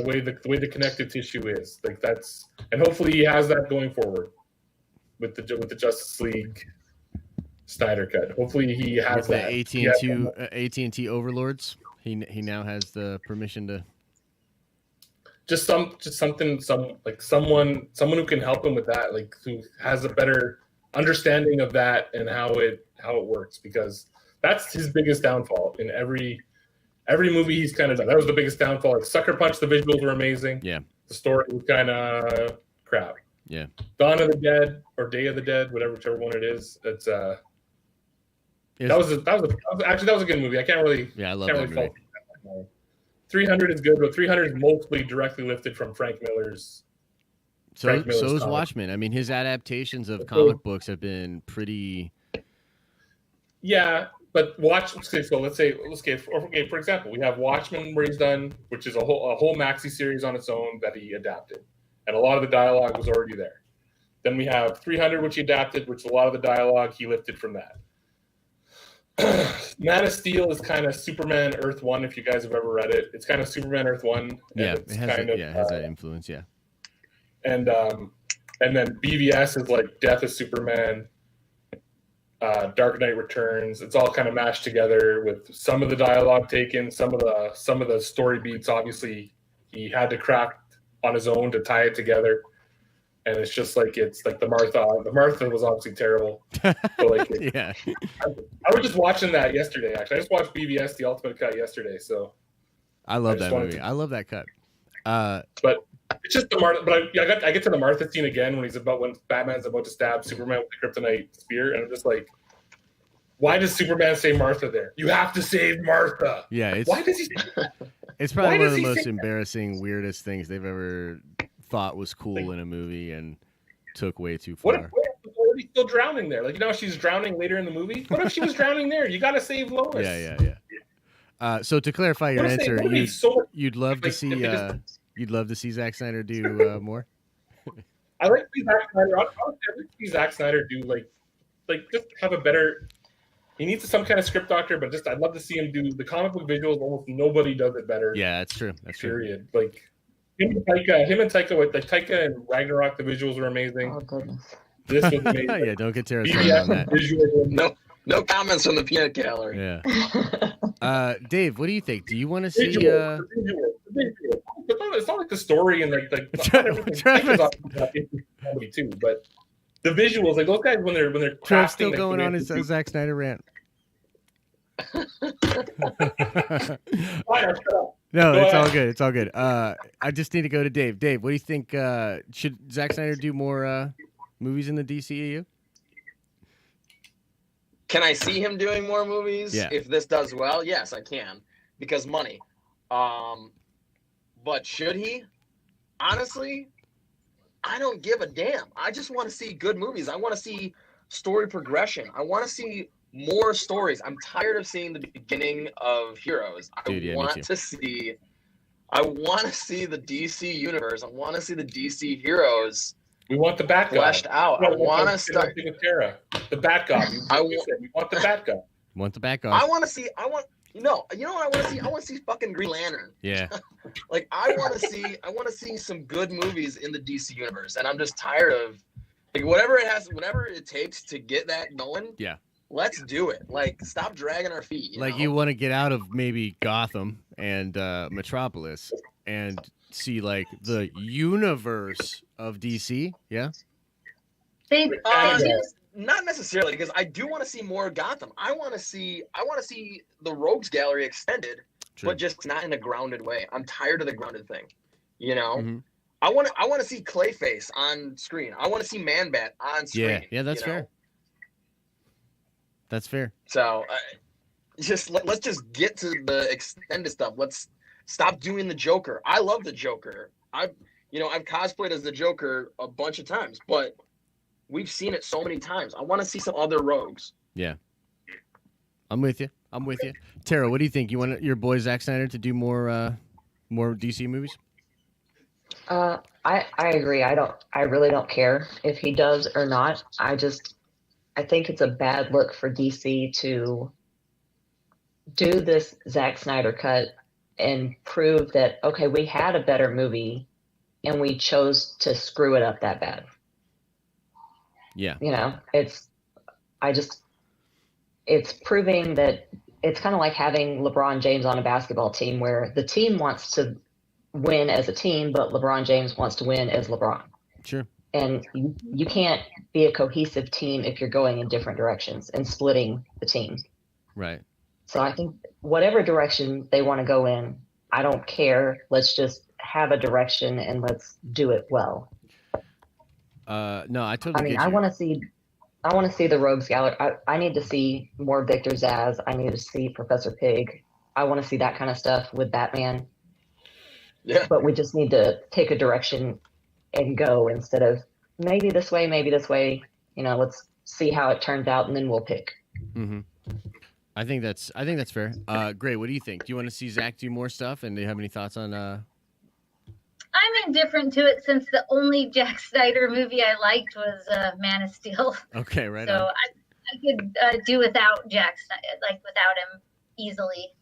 way the connective tissue is. Like, and hopefully he has that going forward with the Justice League Snyder Cut. Hopefully he has that. The AT&T overlords. He now has the permission to someone who can help him with that, like, who has a better understanding of that and how it works, because that's his biggest downfall in every movie he's kind of done. That was the biggest downfall. Like, Sucker Punch, the visuals were amazing. Yeah. The story was kind of crap. Yeah. Dawn of the Dead or Day of the Dead, whichever one it is. It's that was a good movie. I can't really. Yeah, I love that movie. 300 is good, but 300 is mostly directly lifted from Frank Miller's. So is comic. Watchmen. I mean, his adaptations of comic books have been pretty. Yeah, but for example, we have Watchmen, where he's done, which is a whole maxi series on its own that he adapted, and a lot of the dialogue was already there. Then we have 300, which he adapted, which a lot of the dialogue he lifted from that. Man of Steel is kind of Superman Earth 1, if you guys have ever read it. It's kind of Superman Earth 1. Yeah, it has that influence, yeah. And then BVS is like Death of Superman, Dark Knight Returns. It's all kind of mashed together with some of the dialogue taken, some of the story beats. Obviously, he had to craft on his own to tie it together. And it's just like, it's like the Martha. The Martha was obviously terrible. But like, yeah. I was just watching that yesterday. Actually, I just watched BVS, the Ultimate Cut, yesterday. So I love that movie. I love that cut. But it's just the Martha. But I get to the Martha scene again when Batman's about to stab Superman with the kryptonite spear, and I'm just like, why does Superman say Martha there? You have to save Martha. Yeah. Why does he? It's probably one of the most embarrassing, weirdest things they've ever thought was cool in a movie and took way too far. What if she's still drowning there? Like, she's drowning later in the movie. What if she was drowning there? You got to save Lois. Yeah. So to clarify your answer, you'd love to see Zack Snyder do more. I like to see Zack Snyder. I'd like to see Zack Snyder do like just have a better. He needs some kind of script doctor, but I'd love to see him do the comic book visuals. Almost nobody does it better. Yeah, that's true. Period. Like, him and Taika with Taika and Ragnarok, the visuals were amazing. Oh goodness. This was amazing. Yeah, don't get Tara started on that. No comments from the peanut gallery. Yeah. Dave, what do you think? Do you want to see? It's not like the story and like comedy too, but the visuals, like those guys when they're Trev's still going on his Zack Snyder rant. No, it's all good. It's all good. I just need to go to Dave. Dave, what do you think? Should Zack Snyder do more movies in the DCEU? Can I see him doing more movies? Yeah. If this does well, yes, I can, because money. But should he? Honestly, I don't give a damn. I just want to see good movies. I want to see story progression. I want to see more stories. I'm tired of seeing the beginning of Heroes. I want to see the DC universe. I want to see the DC heroes. We want the Bat fleshed out. I want to start the Bat God. We want the Bat God. Want the Bat God. You know what I want to see? I want to see fucking Green Lantern. Yeah. Like, I want to see some good movies in the DC universe, and I'm just tired of like whatever it takes to get that going. Yeah. Let's do it. Like, stop dragging our feet. You want to get out of maybe Gotham and Metropolis and see like the universe of DC. Yeah. They just Not necessarily, because I do want to see more Gotham. I want to see the Rogues Gallery extended, True. but just not in a grounded way. I'm tired of the grounded thing. You know, Mhm. I want to see Clayface on screen. I want to see Man-Bat on screen. Yeah, that's you know? fair. That's fair. So let's just get to the extended stuff. Let's stop doing the Joker. I love the Joker. I've cosplayed as the Joker a bunch of times, but we've seen it so many times. I want to see some other rogues. Yeah. I'm with you. Tara, what do you think? You want your boy Zack Snyder to do more DC movies? I agree. I really don't care if he does or not. I think it's a bad look for DC to do this Zack Snyder cut and prove that, okay, we had a better movie and we chose to screw it up that bad. Yeah. You know, it's proving that it's kind of like having LeBron James on a basketball team where the team wants to win as a team, but LeBron James wants to win as LeBron. Sure. And you can't be a cohesive team if you're going in different directions and splitting the team. Right. So I think whatever direction they want to go in, I don't care. Let's just have a direction and let's do it well. No, I totally. I mean, get you. I want to see the Rogues Gallery. I need to see more Victor Zsasz. I need to see Professor Pig. I want to see that kind of stuff with Batman. Yeah. But we just need to take a direction and go instead of maybe this way, maybe this way. You know, let's see how it turns out and then we'll pick. Mm-hmm. I think that's fair. Great. What do you think? Do you want to see Zach do more stuff? And do you have any thoughts on? I'm indifferent to it since the only Zack Snyder movie I liked was Man of Steel. Okay, right. So on. I could do without Zack Snyder, without him easily.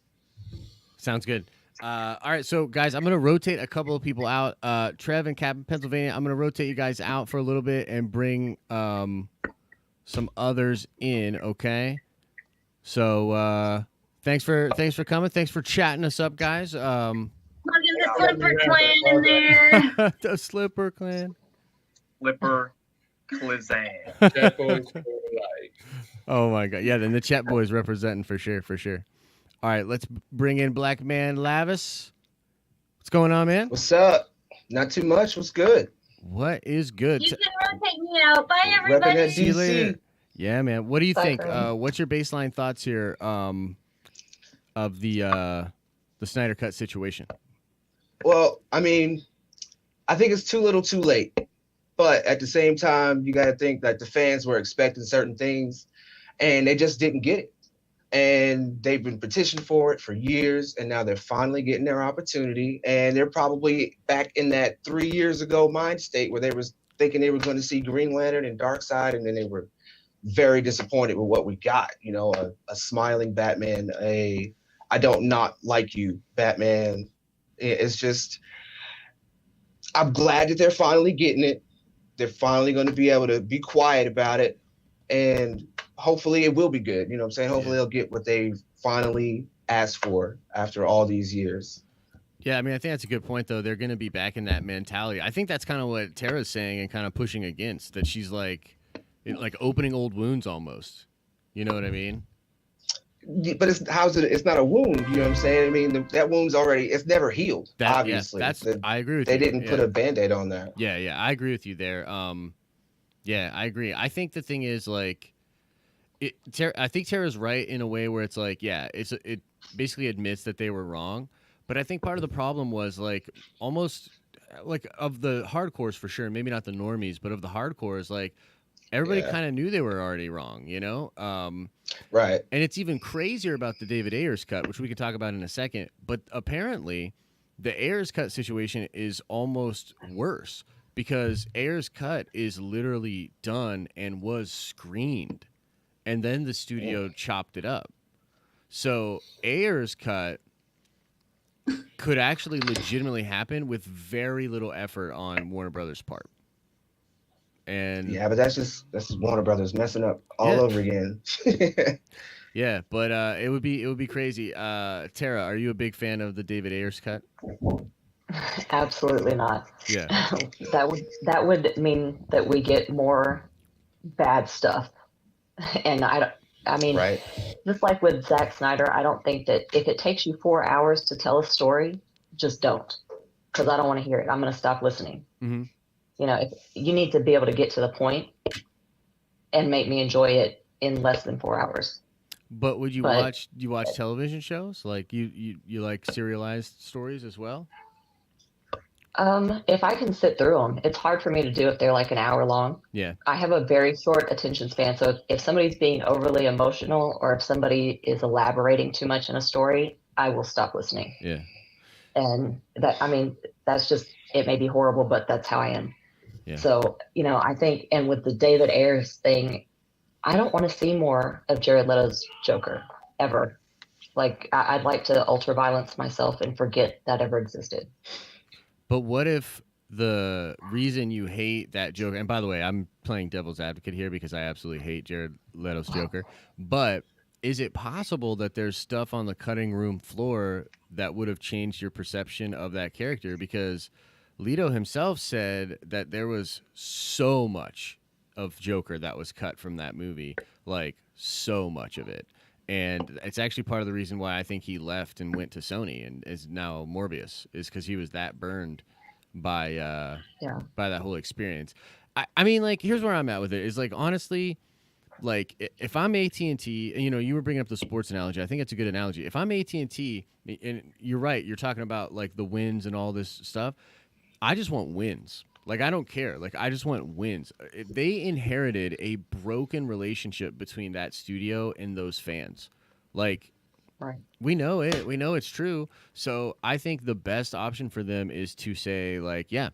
Sounds good. All right, so guys, I'm gonna rotate a couple of people out. Trev and Captain Pennsylvania, I'm gonna rotate you guys out for a little bit and bring some others in. Okay. So thanks for coming. Thanks for chatting us up, guys. Look at the Slipper Clan in there. The Slipper Clan. Slipper Clizan. Chat boys for life. Oh my god. Yeah, then the chat boys representing for sure. All right, let's bring in Black Man Lavis. What's going on, man? What's up? Not too much. What's good? What is good? You can rotate me out. Bye, Repping everybody. that See you DC. later. Yeah, man. What do you Bye, think? friend. What's your baseline thoughts here of the Snyder Cut situation? Well, I mean, I think it's too little too late. But at the same time, you got to think that the fans were expecting certain things and they just didn't get it. And they've been petitioning for it for years, and now they're finally getting their opportunity. And they're probably back in that 3 years ago mind state where they was thinking they were going to see Green Lantern and Darkseid, and then they were very disappointed with what we got. You know, a smiling Batman, a I don't not like you Batman. It's just, I'm glad that they're finally getting it. They're finally going to be able to be quiet about it, and hopefully it will be good. You know what I'm saying? Hopefully they'll get what they finally asked for after all these years. Yeah, I mean, I think that's a good point, though. They're going to be back in that mentality. I think that's kind of what Tara's saying and kind of pushing against, that she's like opening old wounds almost. You know what I mean? But it's not a wound. You know what I'm saying? I mean, that wound's it's never healed. Obviously, I agree with they you. didn't put a Band-Aid on that. Yeah, I agree with you there. Yeah, I agree. I think the thing is like, I think Tara's right in a way where it's like, yeah, it basically admits that they were wrong. But I think part of the problem was like almost like of the hardcores for sure, maybe not the normies, but of the hardcores, like everybody kind of knew they were already wrong, you know? Right. And it's even crazier about the David Ayers cut, which we can talk about in a second. But apparently the Ayers cut situation is almost worse because Ayers cut is literally done and was screened. And then the studio chopped it up. So Ayers cut could actually legitimately happen with very little effort on Warner Brothers' part. And yeah, but that's just Warner Brothers messing up all over again. Yeah, but it would be crazy. Tara, are you a big fan of the David Ayers cut? Absolutely not. Yeah. That would mean that we get more bad stuff. And I mean, Right. just like with Zack Snyder, I don't think that if it takes you 4 hours to tell a story, just don't, because I don't want to hear it. I'm going to stop listening. Mm-hmm. You know, if you need to be able to get to the point and make me enjoy it in less than 4 hours. But would you But- watch television shows? Like you like serialized stories as well? If I can sit through them, it's hard for me to do if they're like an hour long. Yeah. I have a very short attention span. So if somebody's being overly emotional or if somebody is elaborating too much in a story, I will stop listening. Yeah. And that, I mean, that's just, it may be horrible, but that's how I am. Yeah. So, you know, I think, and with the David Ayer thing, I don't want to see more of Jared Leto's Joker ever. Like, I'd like to ultraviolence myself and forget that ever existed. But what if the reason you hate that Joker, and by the way, I'm playing devil's advocate here because I absolutely hate Jared Leto's Joker, but is it possible that there's stuff on the cutting room floor that would have changed your perception of that character? Because Leto himself said that there was so much of Joker that was cut from that movie, like so much of it. And it's actually part of the reason why I think he left and went to Sony and is now Morbius, is because he was that burned by that whole experience. I mean, like, here's where I'm at with it. Is like, honestly, like, if I'm AT&T, and you know, you were bringing up the sports analogy. I think it's a good analogy. If I'm AT&T, and you're right, you're talking about like the wins and all this stuff. I just want wins. Like, I don't care. Like, I just want wins. They inherited a broken relationship between that studio and those fans. Like, Right. we know it. We know it's true. So I think the best option for them is to say, like, yeah,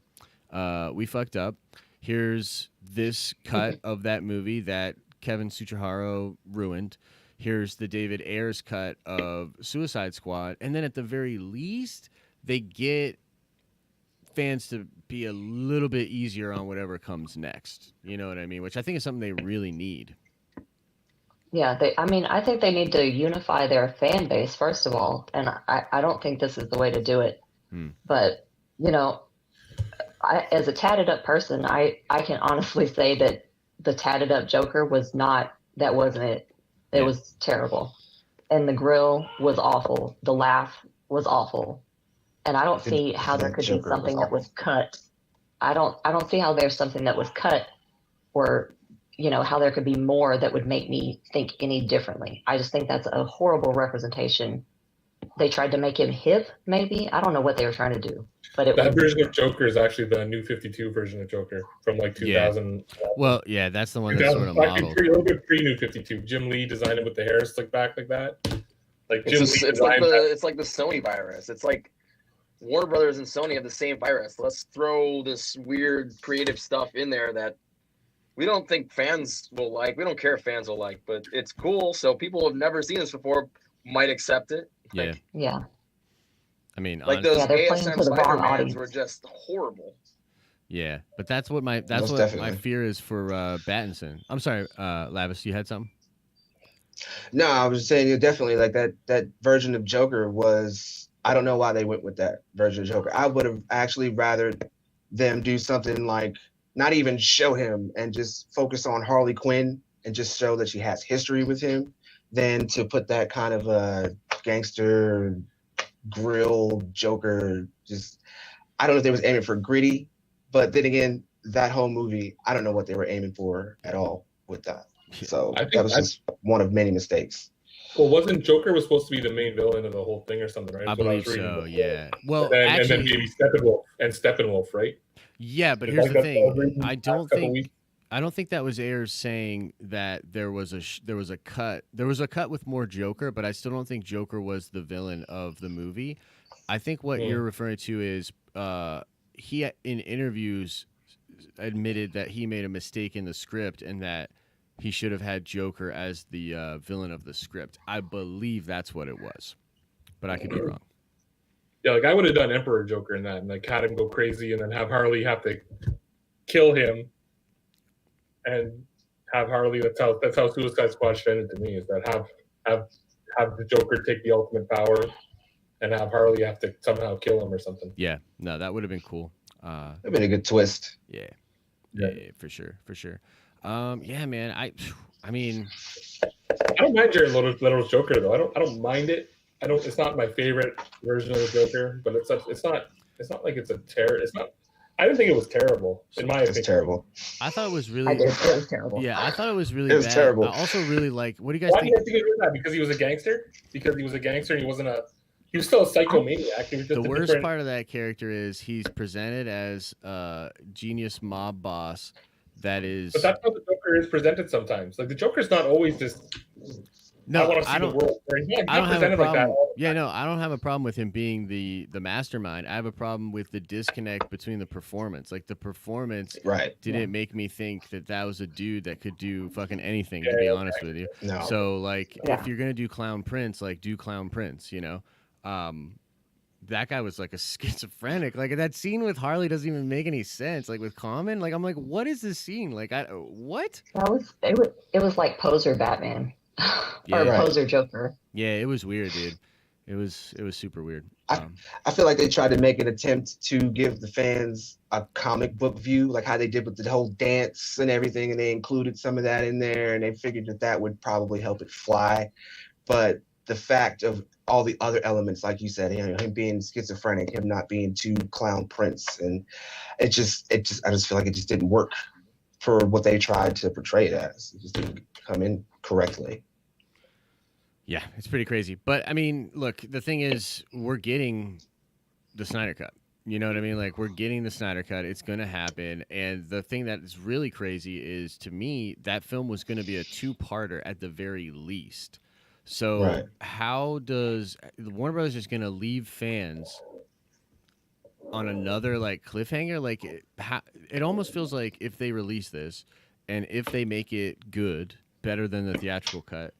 we fucked up. Here's this cut of that movie that Kevin Tsuchihara ruined. Here's the David Ayers cut of Suicide Squad. And then at the very least, they get fans to be a little bit easier on whatever comes next. You know what I mean? Which I think is something they really need. Yeah, I think they need to unify their fan base, first of all. And I don't think this is the way to do it. But, you know, as a tatted up person, I can honestly say that the tatted up Joker wasn't it. It was terrible. And the grill was awful. The laugh was awful. And I don't see how there could be something that was cut. I don't see how there's something that was cut, or, you know, how there could be more that would make me think any differently. I just think that's a horrible representation. They tried to make him hip, maybe. I don't know what they were trying to do, but that version of Joker is actually the New 52 version of Joker from like 2000. Yeah. Well, yeah, that's the one that's sort of modeled. A little bit pre-New 52. Jim Lee designed it with the hair slicked back like that. Like it's like the Sony virus. It's like Warner Brothers and Sony have the same virus. Let's throw this weird creative stuff in there that we don't think fans will like. We don't care if fans will like, but it's cool. So people who have never seen this before might accept it. Yeah. Yeah. I mean, like those they're playing ASM to the wrong Spider-Mans audience. were just horrible. Yeah, but that's what my fear is for Pattinson. I'm sorry, Lavis, you had something? No, I was just saying, definitely like that version of Joker was. I don't know why they went with that version of Joker. I would have actually rather them do something like not even show him and just focus on Harley Quinn and just show that she has history with him, than to put that kind of gangster grill Joker. Just, I don't know if they was aiming for gritty, but then again, that whole movie, I don't know what they were aiming for at all with that. So that was just one of many mistakes. Well, wasn't Joker was supposed to be the main villain of the whole thing or something, right? I believe so, yeah. Well, and then maybe Steppenwolf, right? Yeah, but here's the thing. I don't think that was Ayers saying that there was a cut. There was a cut with more Joker, but I still don't think Joker was the villain of the movie. I think what you're referring to is he in interviews admitted that he made a mistake in the script and that he should have had Joker as the villain of the script. I believe that's what it was, but I could be wrong. Yeah, like I would have done Emperor Joker in that, and like had him go crazy, and then have Harley have to kill him, and have Harley. That's how Suicide Squad should end it to me. Is that have the Joker take the ultimate power, and have Harley have to somehow kill him or something. Yeah, no, that would have been cool. That'd been a good twist. Yeah, Yeah. for sure. Yeah, man. I mean, I don't mind Jared Leto's Joker though. I don't mind it. It's not my favorite version of the Joker, but it's not like it's a terror. It's not. I didn't think it was terrible in my opinion. It's terrible. I thought it was really. I did. It was terrible. Yeah, I thought it was really It was bad. terrible. I also really like. What do you guys Why do think? you think it was that? Because he was a gangster. Because he was a gangster. And he wasn't a. He was still a psychomaniac. He was just The a worst different- part of that character is he's presented as a genius mob boss that is. But that's how the Joker is presented sometimes. Like the Joker's not always just. I want to see the world. He's not I don't have a presented like that. problem. all the Yeah, time. no, I don't have a problem with him being the mastermind. I have a problem with the disconnect between the performance. Like the performance Right. didn't make me think that was a dude that could do fucking anything. To be honest with you. No. So like, Yeah. if you're gonna do Clown Prince, like do Clown Prince. You know, that guy was like a schizophrenic. Like that scene with Harley doesn't even make any sense. Like with Common, like I'm like, what is this scene? Like what? It was like poser Batman. Yeah. Or Right. poser Joker. Yeah, it was weird, dude. It was super weird. I feel like they tried to make an attempt to give the fans a comic book view, like how they did with the whole dance and everything, and they included some of that in there, and they figured that would probably help it fly. But the fact of all the other elements, like you said, him being schizophrenic, him not being too Clown Prince, and I just feel like it just didn't work for what they tried to portray it as. It just didn't come in correctly. Yeah, it's pretty crazy. But I mean, look, the thing is, we're getting the Snyder Cut. You know what I mean? Like, we're getting the Snyder Cut. It's going to happen. And the thing that is really crazy is, to me, that film was going to be a two-parter at the very least. So Right. how does Warner Bros. Just going to leave fans on another like cliffhanger? Like, it almost feels like if they release this and if they make it good, better than the theatrical cut,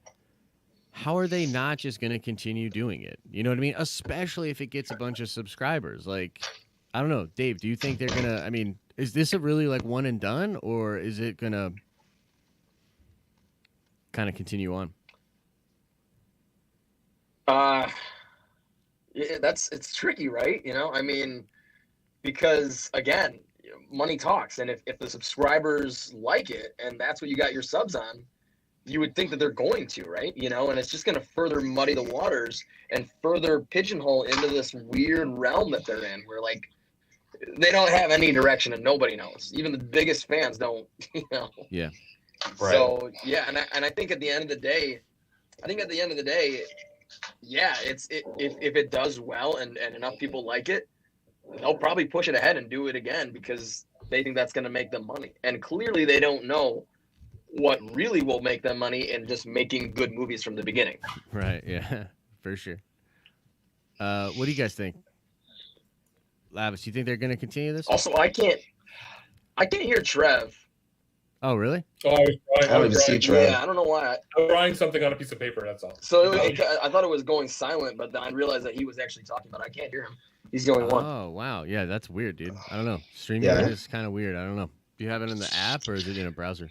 how are they not just going to continue doing it? You know what I mean? Especially if it gets a bunch of subscribers. Like, I don't know. Dave, do you think they're going to, I mean, is this a really like one and done, or is it going to kind of continue on? Yeah, it's tricky, right? I mean, because again, money talks, and if the subscribers like it and that's what you got your subs on, you would think that they're going to, right? And it's just going to further muddy the waters and further pigeonhole into this weird realm that they're in, where like they don't have any direction and nobody knows. Even the biggest fans don't, Yeah. Right. So yeah, and I think at the end of the day, yeah, if it does well and enough people like it, they'll probably push it ahead and do it again because they think that's going to make them money. And clearly they don't know what really will make them money in just making good movies from the beginning. Right. Yeah, for sure. What do you guys think? Lavis, you think they're going to continue this? Also, I can't hear Trev. Oh, really? Oh, I don't even see Trev. Yeah, I don't know why. I was drawing something on a piece of paper. That's all. So I thought it was going silent, but then I realized that he was actually talking, but I can't hear him. He's the only one. Oh, wow. Yeah, that's weird, dude. I don't know. Streaming Yeah. is kind of weird. I don't know. Do you have it in the app or is it in a browser?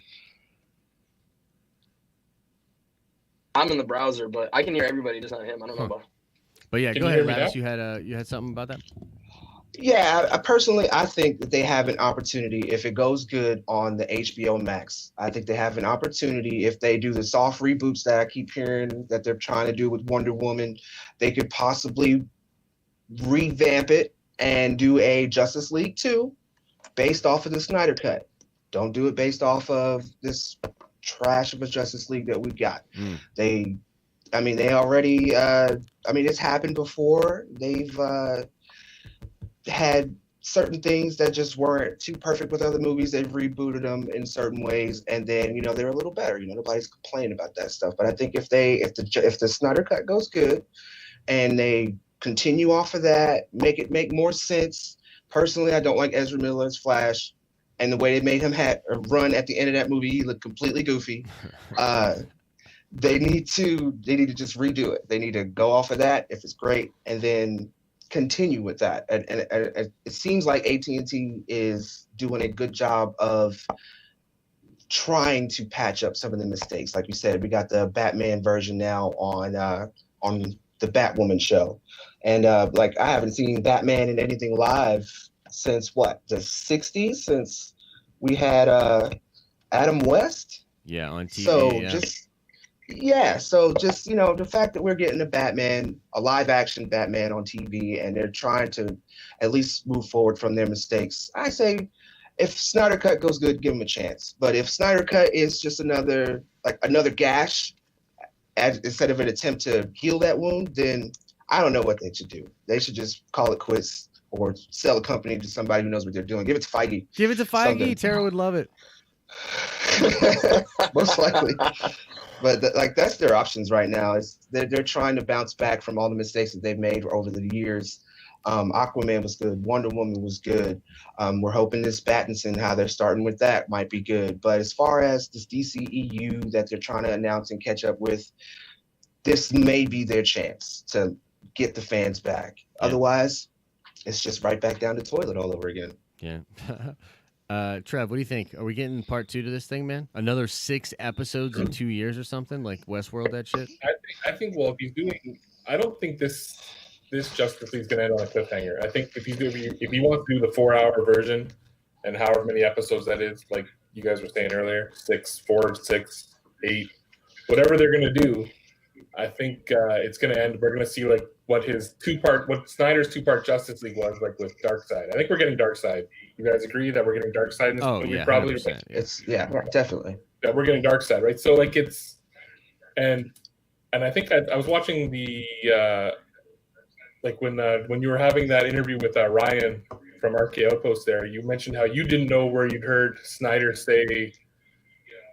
I'm in the browser, but I can hear everybody, just not him. I don't know about. But yeah, Can go you ahead, hear me Lavis. You had something about that? Yeah, I personally, I think that they have an opportunity if it goes good on the HBO Max. I think they have an opportunity if they do the soft reboots that I keep hearing that they're trying to do with Wonder Woman. They could possibly revamp it and do a Justice League 2 based off of the Snyder Cut. Don't do it based off of this trash of a Justice League that we've got. They already, it's happened before. They've had certain things that just weren't too perfect with other movies. They've rebooted them in certain ways, and then they're a little better. Nobody's complaining about that stuff. But I think if the Snyder Cut goes good, and they continue off of that, make more sense. Personally, I don't like Ezra Miller's Flash, and the way they made him run at the end of that movie, he looked completely goofy. They need to just redo it. They need to go off of that if it's great, and then continue with that. And it seems like AT&T is doing a good job of trying to patch up some of the mistakes. Like you said, we got the Batman version now on the Batwoman show. And like I haven't seen Batman in anything live since what, the 60s, since we had Adam West. Yeah, on TV. So just you know, the fact that we're getting a live action Batman on TV, and they're trying to at least move forward from their mistakes. I say, if Snyder Cut goes good, give him a chance. But if Snyder Cut is just another gash, instead of an attempt to heal that wound, then I don't know what they should do. They should just call it quits or sell a company to somebody who knows what they're doing. Give it to Feige. Give it to Feige. Something. Tara would love it. Most likely. But that's their options right now. They're trying to bounce back from all the mistakes that they've made over the years. Aquaman was good. Wonder Woman was good. We're hoping this Pattinson, how they're starting with that, might be good. But as far as this DCEU that they're trying to announce and catch up with, this may be their chance to get the fans back. Yeah. Otherwise, it's just right back down the toilet all over again. Yeah. Trev, what do you think? Are we getting part 2 to this thing, man? Another 6 episodes in 2 years or something, like Westworld, that shit? I think well, if he's doing, I don't think this Justice League is going to end on a cliffhanger. I think if he wants to do the 4-hour version and however many episodes that is, like you guys were saying earlier, 4, 6, 8, whatever they're going to do, I think it's going to end. We're going to see like what Snyder's 2-part Justice League was like with Darkseid. I think we're getting Darkseid. You guys agree that we're getting Darkseid in this movie? Yeah, probably. It's definitely. Yeah, we're getting Darkseid, right? So like it's, and I think I was watching the like when you were having that interview with Ryan from RK Outpost there, you mentioned how you didn't know where you'd heard Snyder say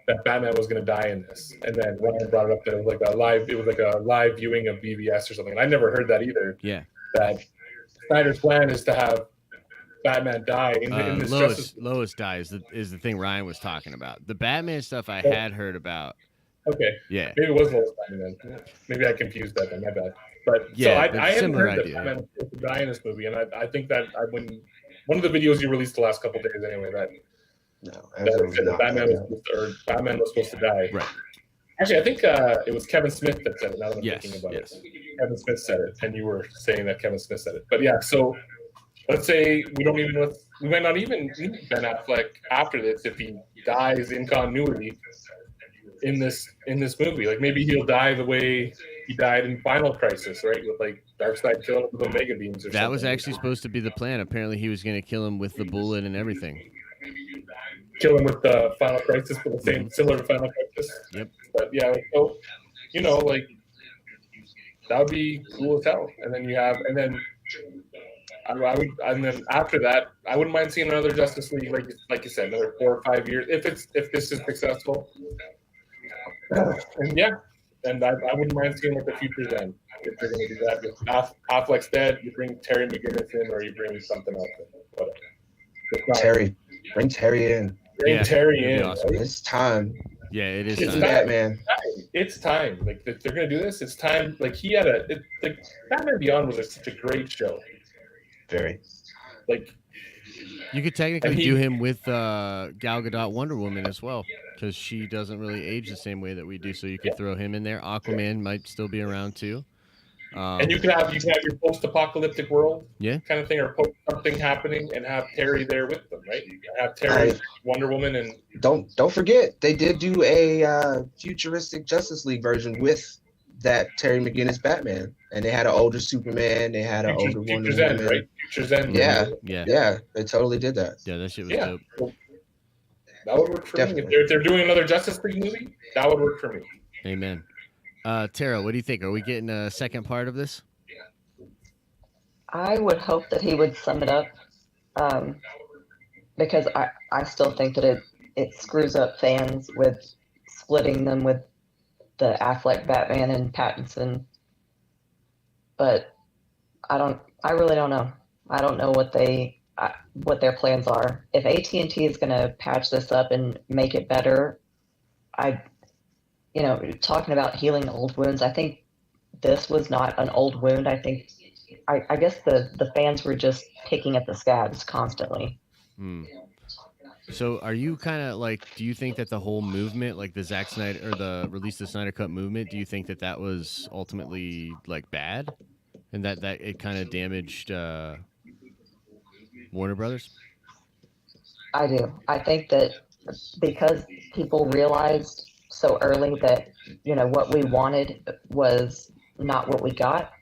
that Batman was going to die in this, and then Ryan brought it up that it was like a live viewing of BVS or something. And I never heard that either. Yeah, that Snyder's plan is to have Batman die in this Lois dies is the thing Ryan was talking about. The Batman stuff I had heard about. Okay. Yeah. Maybe it was Lois dying then. Maybe I confused that then. My bad. But yeah, so I hadn't heard idea. that Batman was to die in this movie, and I think that when one of the videos you released the last couple of days anyway that Batman was supposed to die. Right. Actually, I think it was Kevin Smith that said it. Now that I'm thinking about it, Kevin Smith said it, and you were saying that Kevin Smith said it. But yeah, so let's say we might not even need Ben Affleck after this if he dies in continuity in this movie. Like maybe he'll die the way he died in Final Crisis, right? With like Darkseid killing him with Omega beams or something. That was actually supposed to be the plan. Apparently, he was going to kill him with the bullet and everything. Kill him with the Final Crisis, but the same, similar to Final Crisis. Yep. But yeah, so like that would be cool as hell. And then and then after that, I wouldn't mind seeing another Justice League, like you said, another 4 or 5 years if this is successful. And I wouldn't mind seeing like the Future's End if they're going to do that. If Affleck's dead, you bring Terry McGinnis in, or you bring something else in. Whatever. Bring Terry in. Terry in. Awesome. It's time. Yeah, it is. It's time. Batman. It's time. Like they're going to do this. It's time. Like Batman Beyond was such a great show. Very. Like you could technically do him with Gal Gadot Wonder Woman as well, because she doesn't really age the same way that we do. So you could throw him in there. Aquaman might still be around too. And you can have your post-apocalyptic world, kind of thing, or something happening, and have Terry there with them, right? You can have Terry, Wonder Woman, and don't forget they did do a futuristic Justice League version with that Terry McGinnis Batman, and they had an older Superman, they had an older Wonder Woman, right? Future's End, yeah, they totally did that. Yeah, that shit was dope. Well, that would work for me. If they're doing another Justice League movie, that would work for me. Amen. Tara, what do you think? Are we getting a second part of this? I would hope that he would sum it up, because I still think that it screws up fans with splitting them with the Affleck Batman and Pattinson. But I really don't know. I don't know what their plans are. If AT&T is going to patch this up and make it better, talking about healing old wounds, I think this was not an old wound. I think, I guess the fans were just picking at the scabs constantly. So are you kind of like, do you think that the whole movement, like the Zack Snyder or the release the Snyder Cut movement, do you think that that was ultimately like bad, and that it kind of damaged Warner Brothers? I do. I think that because people realized so early that, what we wanted was not what we got,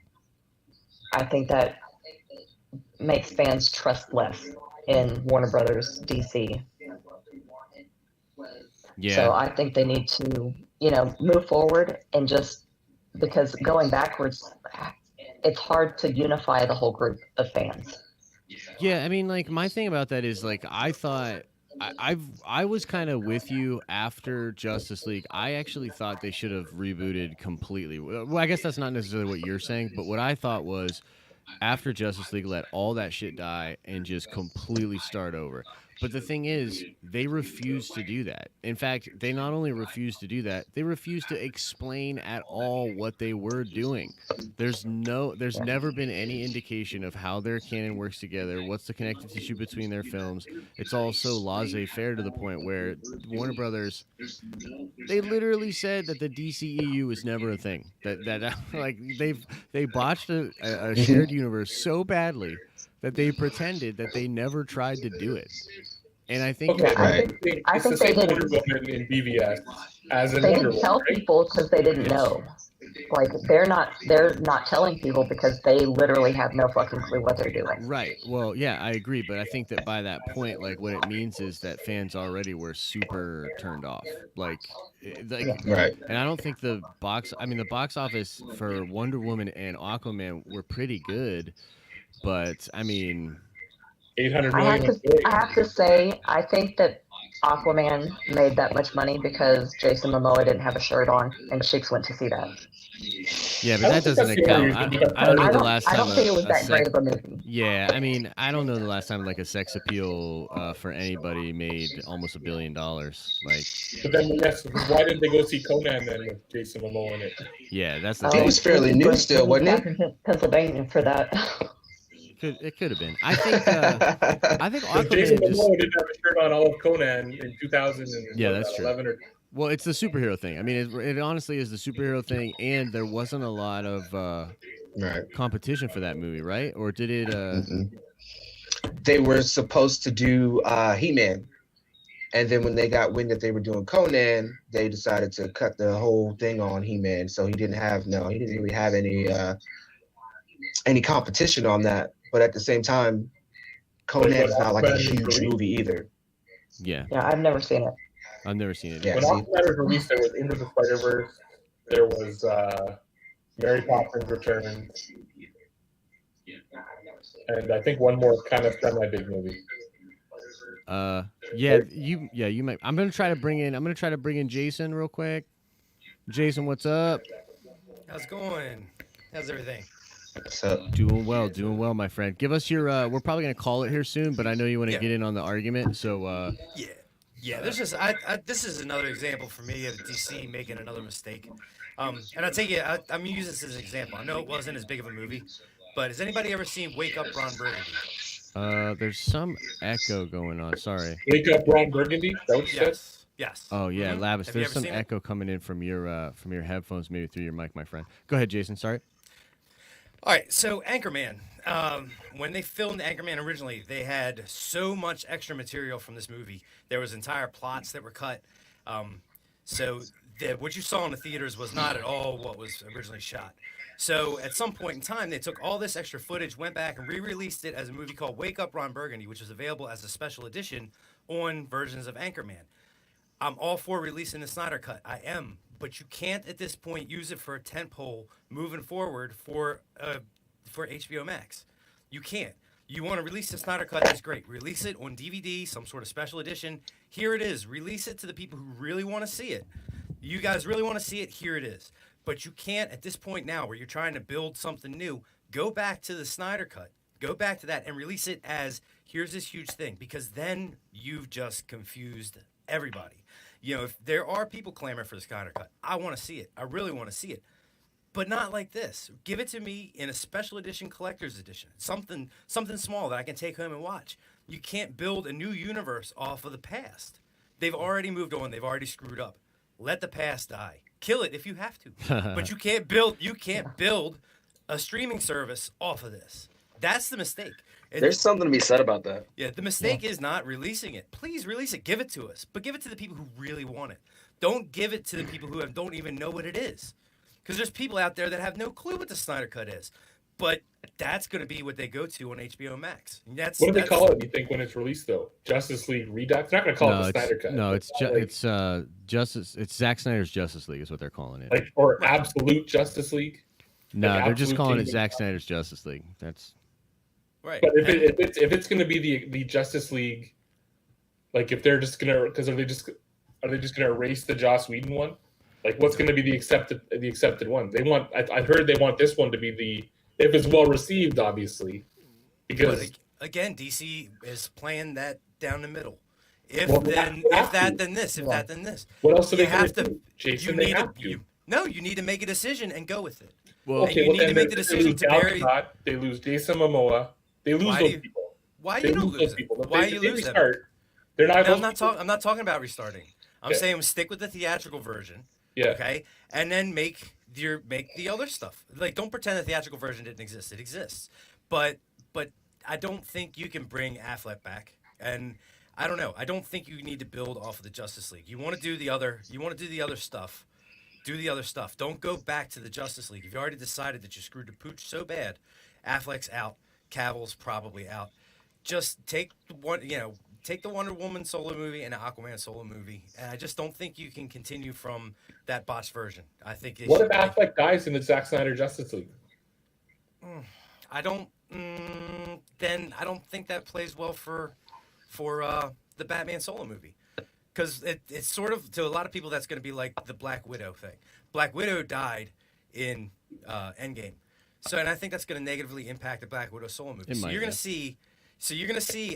I think that makes fans trust less in Warner Brothers DC. Yeah. So I think they need to, move forward and just because going backwards, it's hard to unify the whole group of fans. Yeah, I mean, like my thing about that is like I thought I was kind of with you after Justice League. I actually thought they should have rebooted completely. Well, I guess that's not necessarily what you're saying, but what I thought was after Justice League, let all that shit die and just completely start over. But the thing is, they refuse to do that. In fact, they not only refuse to do that, they refuse to explain at all what they were doing. There's never been any indication of how their canon works together, what's the connective tissue between their films. It's all so laissez-faire to the point where Warner Brothers, they literally said that the DCEU was never a thing. That like they botched a shared universe so badly that they pretended that they never tried to do it. And I think Okay, I it's think the they same Wonder didn't. Woman in BVS as in They Wonder didn't Woman, tell right? people because they didn't know. Like they're not telling people because they literally have no fucking clue what they're doing. right. Well, yeah, I agree, but I think that by that point, like what it means is that fans already were super turned off. Like, Right. and I don't think the box. I mean, the box office for Wonder Woman and Aquaman were pretty good, but I mean, 800 I have million. to I have to say I think that Aquaman made that much money because Jason Momoa didn't have a shirt on and chicks went to see that. yeah, but I that don't think doesn't that's the account. only reason, because I don't know I the don't last I time don't think it was a that sex. great of a movie. Yeah, I mean, I don't know the last time like a sex appeal for anybody made almost $1 billion. Like, But then, yes, why didn't they go see Conan then with Jason Momoa in it? yeah, that's the It thing. was fairly new still, wasn't it? In Pennsylvania for that. It could have been. I think Jason Aquaman just. Momoa didn't have a shirt on all of Conan in 2000 and Yeah, that's true. 11 or Well, it's the superhero thing. I mean, it honestly is the superhero thing, and there wasn't a lot of Right. competition for that movie, right? Or did it? They were supposed to do He-Man, and then when they got wind that they were doing Conan, they decided to cut the whole thing on He-Man. So he didn't really have any competition on that. But at the same time, Conan is not like a huge movie either. Yeah, Yeah, I've never seen it. I've never seen it. Yeah, when see? Aquaman was released, there was Into the Spider-Verse, there was Mary Poppins Returns, and I think one more kind of semi-big movie. You might. I'm gonna try to bring in Jason real quick. Jason, what's up? How's it going? How's everything? So Doing well, my friend. Give us your. We're probably gonna call it here soon, but I know you want to get in on the argument, so. Yeah. There's just this is another example for me of DC making another mistake. And I take it. I'm using this as an example. I know it wasn't as big of a movie, but has anybody ever seen Wake Up Ron Burgundy? There's some echo going on. Sorry. Wake Up Ron Burgundy? Is that what you said? Yes. Oh yeah, Mhm. Lavis. Have you There's ever some seen it? echo coming in from your headphones, maybe through your mic, my friend. Go ahead, Jason. Sorry. All right, so Anchorman. When they filmed Anchorman originally, they had so much extra material from this movie. There was entire plots that were cut. What you saw in the theaters was not at all what was originally shot. So at some point in time, they took all this extra footage, went back and re-released it as a movie called Wake Up Ron Burgundy, which is available as a special edition on versions of Anchorman. I'm all for releasing the Snyder Cut. I am. But you can't at this point use it for a tentpole moving forward for HBO Max. You can't. You want to release the Snyder Cut, that's great. Release it on DVD, some sort of special edition. Here it is. Release it to the people who really want to see it. You guys really want to see it, here it is. But you can't at this point now where you're trying to build something new, go back to the Snyder Cut. Go back to that and release it as, here's this huge thing. Because then you've just confused everybody. You know, if there are people clamoring for the Snyder Cut, I want to see it. I really want to see it. but not like this. Give it to me in a special edition, collector's edition, something small that I can take home and watch. You can't build a new universe off of the past. They've already moved on. They've already screwed up. Let the past die. Kill it if you have to, but you can't build a streaming service off of this. That's the mistake. There's something to be said about that. Yeah, the mistake is not releasing it. Please release it. Give it to us, but give it to the people who really want it. Don't give it to the people who don't even know what it is. Because there's people out there that have no clue what the Snyder Cut is. But that's going to be what they go to on HBO Max. What do they call it, you think, when it's released, though? Justice League Redux? They're not going to call it the Snyder Cut. No, it's Zack Snyder's Justice League is what they're calling it. Or Absolute Justice League? No, they're just calling it Kingdom. Zack Snyder's Justice League. That's right. But if it's going to be the Justice League, like if they're just going to, because are they just going to erase the Joss Whedon one? Like, what's going to be the accepted one? They want. I heard they want this one to be the, if it's well received, obviously, because again, DC is playing that down the middle. If Well, then this. If that then this. What else do they have to? do? Jason, You they need have to. to. You need to make a decision and go with it. well. Okay, you need to make the decision to bury. They lose Jason Momoa. They lose those people. Why They you don't lose lose those them? people. Why If you they lose them? restart, they're not. No, I'm not talking about restarting. I'm Okay. saying stick with the theatrical version. Yeah. Okay, and then make the other stuff. Like, don't pretend the theatrical version didn't exist. It exists, but I don't think you can bring Affleck back. And I don't know. I don't think you need to build off of the Justice League. You want to do the other. You want to do the other stuff. Do the other stuff. Don't go back to the Justice League. If you already decided that you screwed the pooch so bad, Affleck's out. Cavill's probably out. Just take the Wonder Woman solo movie and the Aquaman solo movie, and I just don't think you can continue from that botched version. I think. What if Affleck dies in the Zack Snyder Justice League? I don't. Then I don't think that plays well for the Batman solo movie, because it's sort of, to a lot of people, that's going to be like the Black Widow thing. Black Widow died in Endgame, and I think that's going to negatively impact the Black Widow solo movie. So you're going to see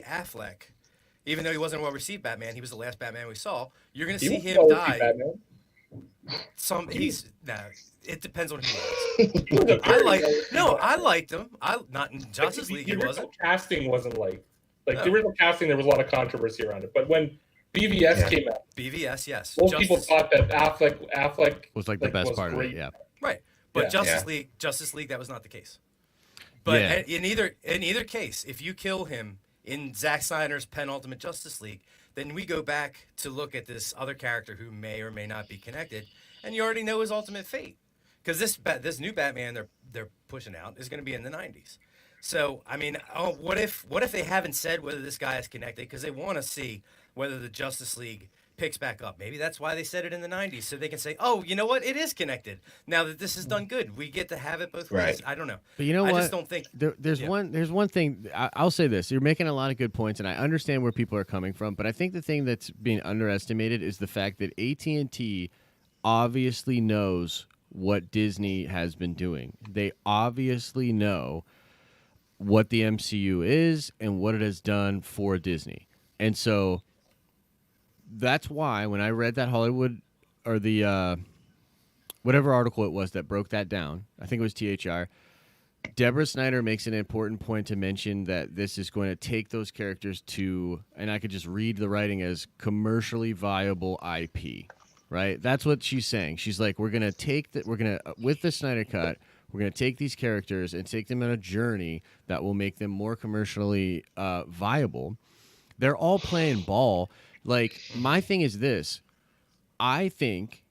Affleck. Even though he wasn't a well-received Batman, he was the last Batman we saw. You're going to see him die. It depends on who he is. I liked him. Not in Justice League. He wasn't. Casting wasn't like the original casting. There was a lot of controversy around it. But when BVS came out, BVS, yes, most people thought that Affleck was like the best part great. of it. Yeah. Right. But Yeah. Justice League, that was not the case. But in either case, if you kill him in Zack Snyder's penultimate Justice League, then we go back to look at this other character who may or may not be connected, and you already know his ultimate fate. Because this new Batman they're pushing out is going to be in the 90s. So I mean, what if they haven't said whether this guy is connected, because they want to see whether the Justice League picks back up. Maybe that's why they said it in the 90s, so they can say, oh, you know what, it is connected. Now that this is done good, we get to have it both ways. I don't know. But you know what? I just don't think there's one thing. I'll say this: you're making a lot of good points, and I understand where people are coming from. But I think the thing that's being underestimated is the fact that AT&T obviously knows what Disney has been doing. They obviously know what the MCU is and what it has done for Disney, and so that's why when I read that Hollywood or the whatever article it was that broke that down, I think it was THR, Deborah Snyder makes an important point to mention that this is going to take those characters to, and I could just read the writing as commercially viable IP, right? That's what she's saying. She's like, with the Snyder Cut, we're going to take these characters and take them on a journey that will make them more commercially viable. They're all playing ball. Like, my thing is this. I think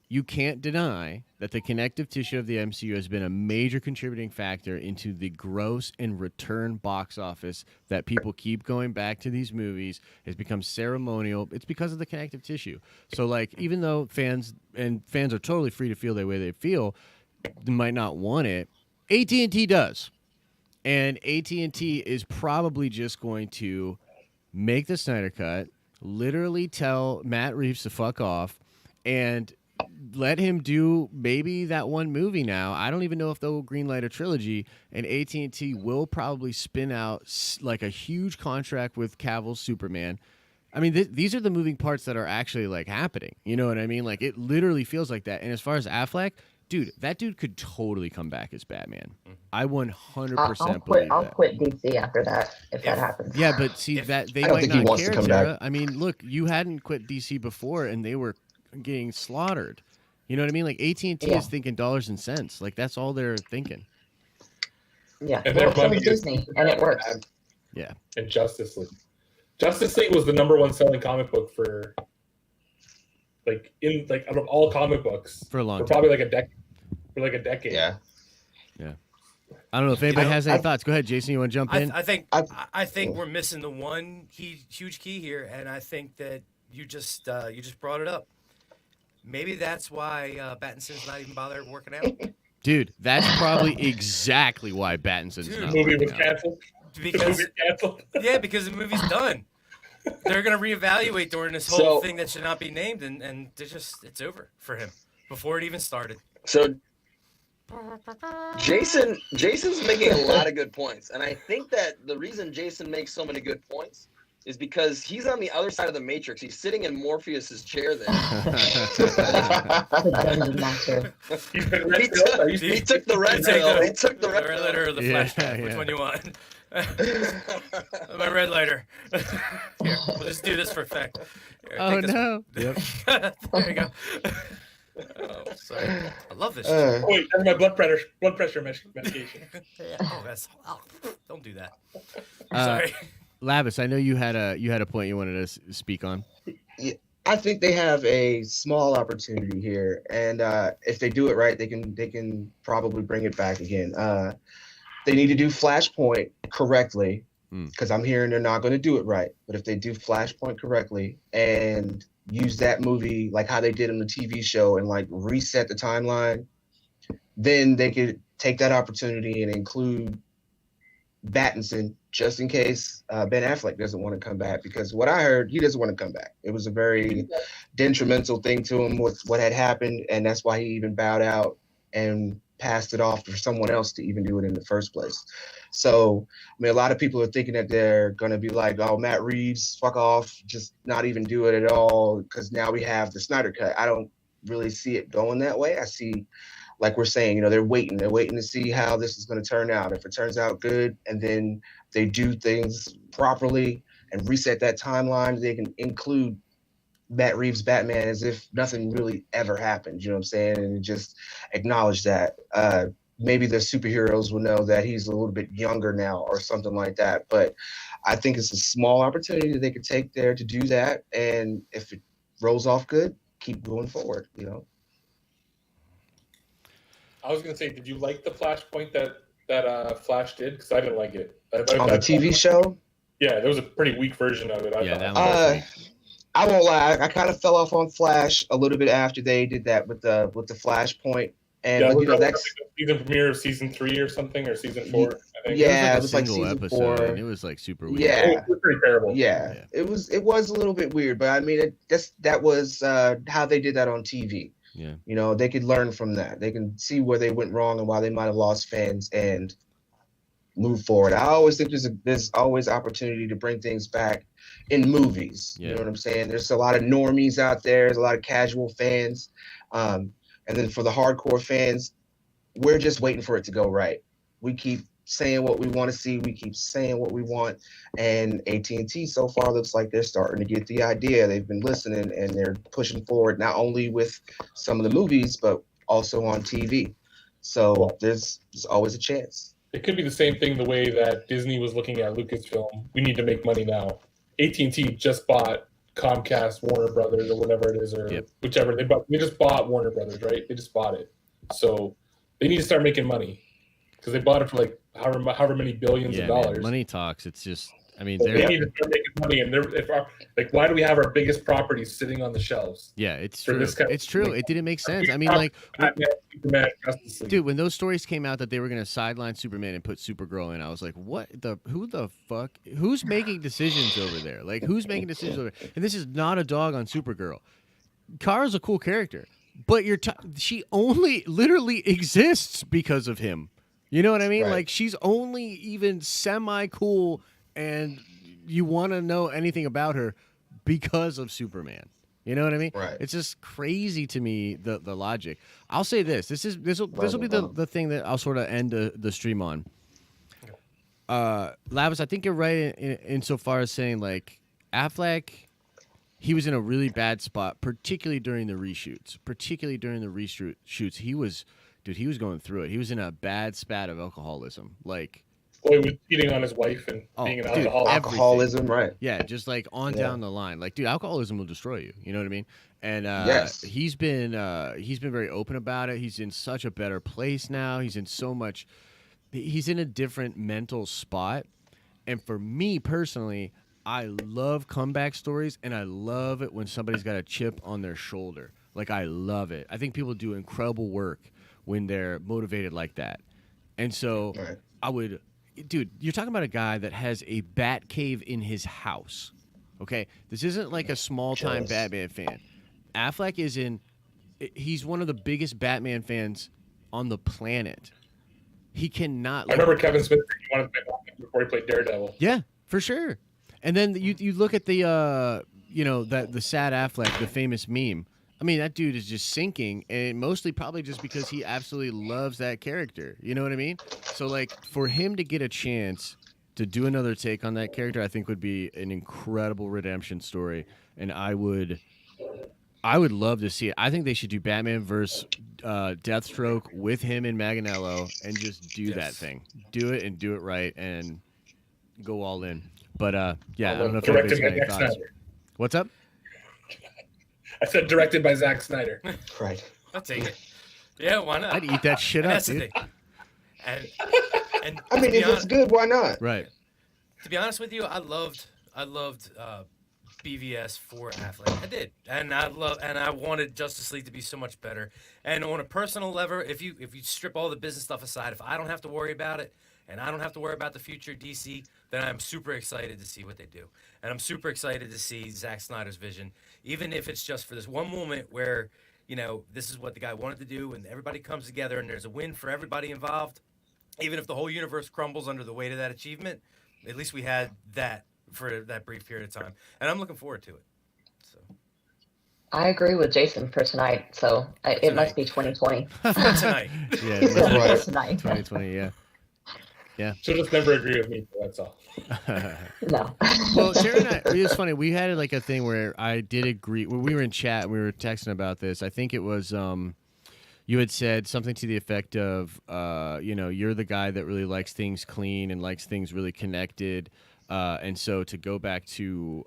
you can't deny that the connective tissue of the MCU has been a major contributing factor into the gross and return box office that people keep going back to these movies. It's become ceremonial. It's because of the connective tissue. So, like, even though fans are totally free to feel the way they feel, they might not want it, AT&T does. And AT&T is probably just going to make the Snyder Cut, literally tell Matt Reeves to fuck off, and let him do maybe that one movie now. I don't even know if they'll greenlight a trilogy, and AT&T will probably spin out like a huge contract with Cavill's Superman. I mean, these are the moving parts that are actually like happening. You know what I mean? Like, it literally feels like that. And as far as Affleck, dude, that dude could totally come back as Batman. I 100% I'll believe I'll that. quit DC after that if that happens. Yeah, but see If- that they I don't might think he not wants to care, come back. Tara. I mean, look, you hadn't quit DC before, and they were getting slaughtered. You know what I mean? Like AT&T Yeah. is thinking dollars and cents. Like that's all they're thinking. Yeah, And well, their so money is is Disney, and it works. Yeah. And Justice League. Justice League was the number 1 selling comic book for out of all comic books For a long for time. probably like a decade. For like a decade. Yeah. I don't know if anybody has any thoughts. Go ahead, Jason. You want to jump in? I think we're missing the one huge key here, and I think that you just brought it up. Maybe that's why Battinson's not even bothered working out. Dude, that's probably exactly why Battinson's Dude, not The movie working was out. canceled. Because The movie canceled. yeah, because the movie's done. They're gonna reevaluate during this whole So- thing that should not be named, and it's over for him before it even started. So Jason's making a lot of good points, and I think that the reason Jason makes so many good points is because he's on the other side of the Matrix. He's sitting in Morpheus's chair there. The Dungeon Master. He's been red pilled. Are you He took the red pill. He took the red red pill. lighter or the Yeah, flashback. Which yeah. one you want? My red lighter. Here, we'll just do this for effect. Here, Oh take this no. Yep. one. There you go. Oh, sorry. I love this. Uh, Oh, wait, that's my blood pressure medication. Oh, don't do that. Uh, Sorry. Lavis, I know you had a point you wanted to speak on. I think they have a small opportunity here, and if they do it right, they can probably bring it back again. They need to do Flashpoint correctly, because I'm hearing they're not going to do it right. But if they do Flashpoint correctly and use that movie like how they did on the TV show and like reset the timeline, then they could take that opportunity and include Battinson just in case Ben Affleck doesn't want to come back, because what I heard, he doesn't want to come back. It was a very detrimental thing to him with what had happened, and that's why he even bowed out and passed it off for someone else to even do it in the first place. So, I mean, a lot of people are thinking that they're going to be like, oh, Matt Reeves, fuck off, just not even do it at all, because now we have the Snyder Cut. I don't really see it going that way. I see, like we're saying, they're waiting to see how this is going to turn out. If it turns out good, and then they do things properly and reset that timeline, they can include Matt Reeves' Batman as if nothing really ever happened. You know what I'm saying? And just acknowledge that. Maybe the superheroes will know that he's a little bit younger now or something like that. But I think it's a small opportunity that they could take there to do that. And if it rolls off good, keep going forward, I was gonna say, did you like the Flashpoint that Flash did? Because I didn't like it. On the TV show? Yeah, there was a pretty weak version of it. I Yeah, thought. that was I won't lie. I kind of fell off on Flash a little bit after they did that with the Flashpoint, and Yeah, but, was that that's like the season premiere of season 3 or something, or season 4? I think. Yeah, it it was was like like a single season episode, 4. and it was like super weird. Yeah. It was pretty terrible. Yeah, it was a little bit weird, but I mean, that was how they did that on TV. Yeah. They could learn from that. They can see where they went wrong and why they might have lost fans and move forward. I always think there's always opportunity to bring things back in movies. Yeah. You know what I'm saying? There's a lot of normies out there. There's a lot of casual fans. And then for the hardcore fans, we're just waiting for it to go right. We keep saying what we want to see. We keep saying what we want. And AT&T so far looks like they're starting to get the idea. They've been listening and they're pushing forward, not only with some of the movies, but also on TV. So there's always a chance. It could be the same thing the way that Disney was looking at Lucasfilm. We need to make money now. AT&T just bought Comcast, Warner Brothers, or whatever it is, or whichever. They just bought Warner Brothers, right? They just bought it. So they need to start making money because they bought it for like however many billions of dollars. Man, money talks. It's just, I mean, they need to start making money. And why do we have our biggest properties sitting on the shelves? Yeah, it's for true. this kind It's of true. thing? It didn't make sense. I mean, like, Batman, Superman, Justice League. dude, when those stories came out that they were going to sideline Superman and put Supergirl in, I was like, who the fuck? Who's making decisions over there? Like, who's making decisions over there? And this is not a dog on Supergirl. Kara's a cool character, but she only literally exists because of him. You know what I mean? Right. Like, she's only even semi-cool, and you want to know anything about her because of Superman. You know what I mean? Right. It's just crazy to me, the logic. I'll say this. This will be the thing that I'll sort of end the stream on. Lavis, I think you're right insofar as saying like Affleck, he was in a really bad spot, particularly during the reshoots. He was going through it. He was in a bad spat of alcoholism. Like, he was cheating on his wife and being an alcoholic. Alcoholism, right? Yeah, just like down the line. Like, dude, alcoholism will destroy you. You know what I mean? And yes. he's been very open about it. He's in such a better place now. He's in a different mental spot. And for me personally, I love comeback stories, and I love it when somebody's got a chip on their shoulder. Like, I love it. I think people do incredible work when they're motivated like that. And so dude, you're talking about a guy that has a bat cave in his house. Okay? This isn't like a small-time Batman fan. Affleck he's one of the biggest Batman fans on the planet. He cannot. I remember Kevin Smith, he wanted to play Batman before he played Daredevil. Yeah, for sure. And then you look at the the sad Affleck, the famous meme. I mean, that dude is just sinking, and mostly probably just because he absolutely loves that character. You know what I mean? So like for him to get a chance to do another take on that character, I think would be an incredible redemption story, and I would love to see it. I think they should do Batman versus Deathstroke with him and Manganiello and just do that thing. Do it and do it right and go all in. But yeah, I don't know if anybody's got any thoughts. What's up? I said directed by Zack Snyder. Right. I'll take it. Yeah, why not? I'd eat that shit up, dude. And I mean, if it's good, why not? Right. To be honest with you, I loved BVS for Affleck. I did, and I wanted Justice League to be so much better. And on a personal level, if you strip all the business stuff aside, if I don't have to worry about it, and I don't have to worry about the future DC, then I'm super excited to see what they do. And I'm super excited to see Zack Snyder's vision, even if it's just for this one moment where, this is what the guy wanted to do, and everybody comes together, and there's a win for everybody involved. Even if the whole universe crumbles under the weight of that achievement, at least we had that for that brief period of time. And I'm looking forward to it. So I agree with Jason for tonight. So it must be 2020. For tonight. Yeah, He said right. for tonight. 2020, yeah. Yeah. She'll just never agree with me, that's all. No. Well, Sarah and I, it was funny. We had like a thing where I did agree. When we were in chat, and we were texting about this. I think it was you had said something to the effect of, you're the guy that really likes things clean and likes things really connected. And so to go back to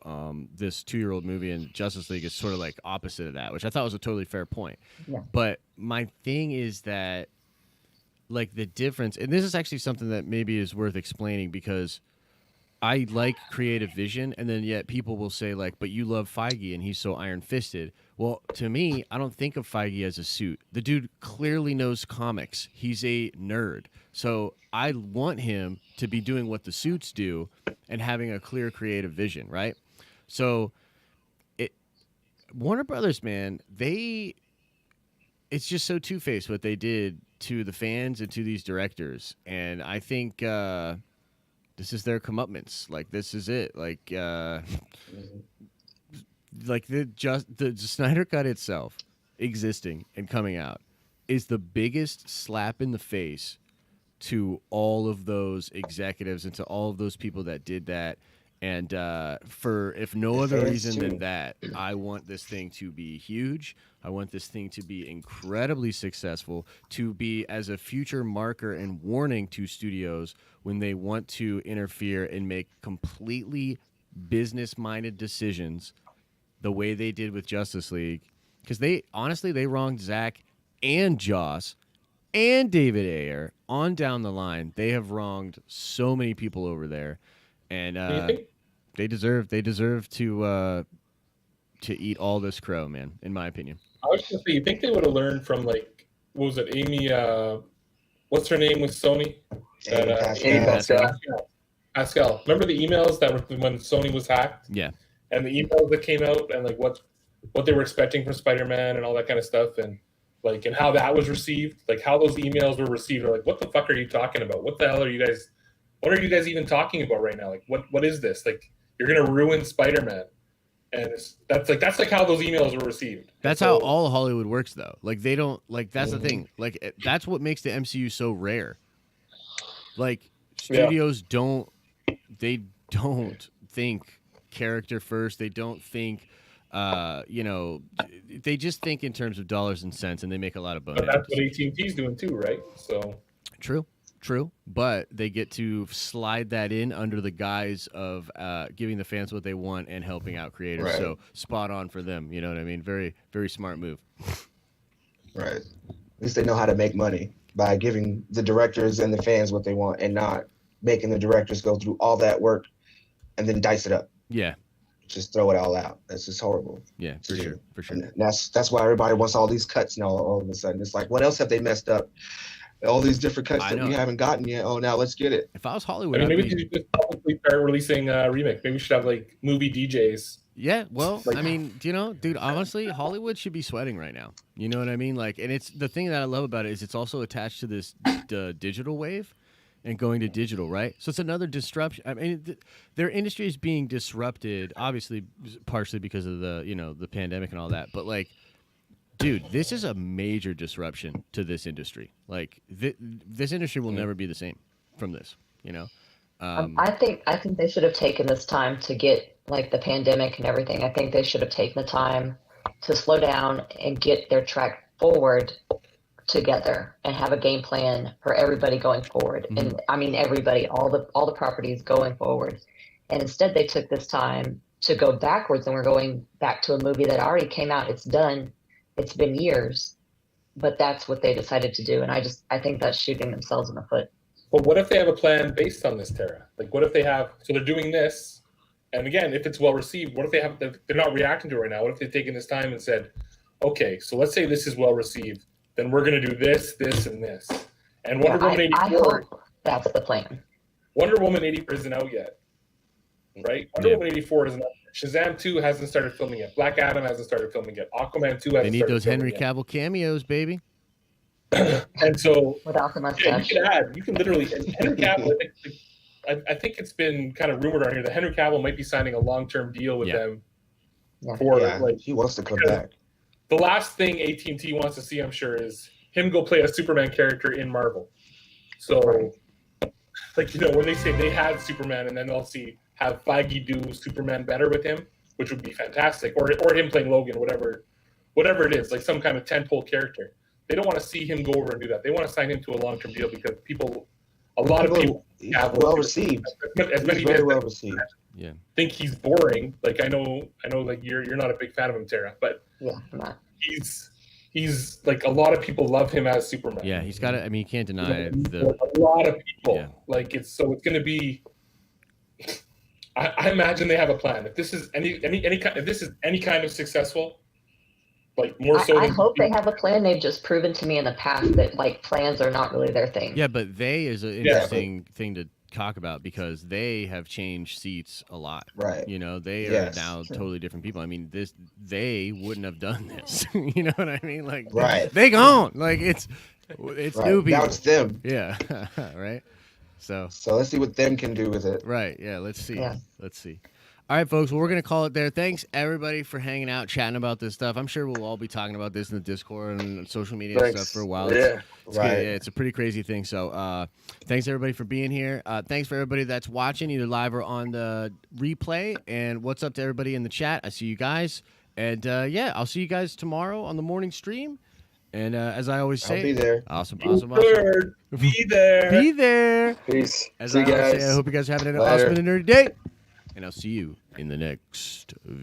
this 2-year-old movie in Justice League is sort of like opposite of that, which I thought was a totally fair point. Yeah. But my thing is that, like, the difference, and this is actually something that maybe is worth explaining because I like creative vision, and then yet people will say, like, but you love Feige and he's so iron-fisted. Well, to me, I don't think of Feige as a suit. The dude clearly knows comics. He's a nerd. So I want him to be doing what the suits do and having a clear creative vision, right? So Warner Brothers, man, it's just so two-faced what they did to the fans and to these directors. And I think this is their comeuppance. Like, this is it. Like, like the Snyder Cut itself existing and coming out is the biggest slap in the face to all of those executives and to all of those people that did that. And for if no other reason than that, I want this thing to be huge. I want this thing to be incredibly successful, to be as a future marker and warning to studios when they want to interfere and make completely business-minded decisions the way they did with Justice League. Because they wronged Zack and Joss and David Ayer on down the line. They have wronged so many people over there. And they deserve to eat all this crow, man, in my opinion. I was going to say, you think they would have learned from, like, what was it, Amy, what's her name with Sony? Amy Pascal. Remember the emails that were when Sony was hacked? Yeah. And the emails that came out and, like, what they were expecting from Spider-Man and all that kind of stuff, and, like, and how that was received, like, how those emails were received. Or, like, what the fuck are you talking about? What the hell are you guys... What are you guys even talking about right now? Like, what is this? Like, you're going to ruin Spider-Man. And that's like how those emails were received. That's how all Hollywood works, though. Like they don't like. That's the thing. Like that's what makes the MCU so rare. Like studios don't think character first. They don't think, they just think in terms of dollars and cents, and they make a lot of bonus. But that's what AT&T's doing too, right? So True, but they get to slide that in under the guise of giving the fans what they want and helping out creators. Right. So spot on for them. You know what I mean? Very, very smart move. Right. At least they know how to make money by giving the directors and the fans what they want and not making the directors go through all that work and then dice it up. Yeah. Just throw it all out. That's just horrible. Yeah, for sure. And that's why everybody wants all these cuts now all of a sudden. It's like, what else have they messed up? All these different cuts that we haven't gotten yet. Oh, now let's get it. If I was Hollywood, maybe we should just publicly start releasing remakes. Maybe we should have like movie DJs. Yeah, well, I mean, dude, honestly, Hollywood should be sweating right now. You know what I mean? Like, and it's the thing that I love about it is it's also attached to this digital wave and going to digital, right? So it's another disruption. I mean, their industry is being disrupted, obviously, partially because of the pandemic and all that. But like, dude, this is a major disruption to this industry. Like, this industry will never be the same from this. I think they should have taken this time to get like the pandemic and everything. I think they should have taken the time to slow down and get their track forward together and have a game plan for everybody going forward. Mm-hmm. And I mean everybody, all the properties going forward. And instead they took this time to go backwards, and we're going back to a movie that already came out. It's done. It's been years, but that's what they decided to do. And I think that's shooting themselves in the foot. But what if they have a plan based on this, Tara? Like, what if they have, so they're doing this, and again, if it's well received, what if they're not reacting to it right now? What if they've taken this time and said, okay, so let's say this is well received, then we're going to do this, this, and this. And Wonder Woman 84. I hope that's the plan. Wonder Woman 84 isn't out yet, right? Wonder Woman 84 isn't out. Shazam 2 hasn't started filming yet. Black Adam hasn't started filming yet. Aquaman 2 hasn't started filming yet. They need those Henry Cavill cameos, baby. And so, without the mustache, you can literally, Henry Cavill, I think it's been kind of rumored around here that Henry Cavill might be signing a long-term deal with them like he wants to come back. The last thing AT&T wants to see, I'm sure, is him go play a Superman character in Marvel. So, like, when they say they had Superman and then they'll have Feige do Superman better with him, which would be fantastic, or him playing Logan, whatever it is, like some kind of tentpole character. They don't want to see him go over and do that. They want to sign him to a long-term deal because a lot of people have well received. Very well received. Yeah. Think he's boring. Like I know like you're not a big fan of him, Tara, but yeah, I'm not. He's like a lot of people love him as Superman. Yeah, he's got it. I mean, you can't deny it. A lot of people like it's going to be. I imagine they have a plan. If this is any kind of successful. Like more so. I hope they have a plan. They've just proven to me in the past that like plans are not really their thing. Yeah, but they is an interesting thing to talk about because they have changed seats a lot. Right. They are now totally different people. I mean, they wouldn't have done this. You know what I mean? Like, they gone. Like it's new people. Now it's them. Yeah. Right. So let's see what them can do with it. Right. Yeah. Let's see. Yeah. Let's see. All right, folks, well, we're going to call it there. Thanks, everybody, for hanging out, chatting about this stuff. I'm sure we'll all be talking about this in the Discord and social media and stuff for a while. It's a pretty crazy thing. So thanks, everybody, for being here. Thanks for everybody that's watching, either live or on the replay. And what's up to everybody in the chat? I see you guys. And, I'll see you guys tomorrow on the morning stream. And as I always say, I'll be there. Awesome. Be there. Be there. Peace. As I always say, I hope you guys are having an awesome and nerdy day. And I'll see you in the next video.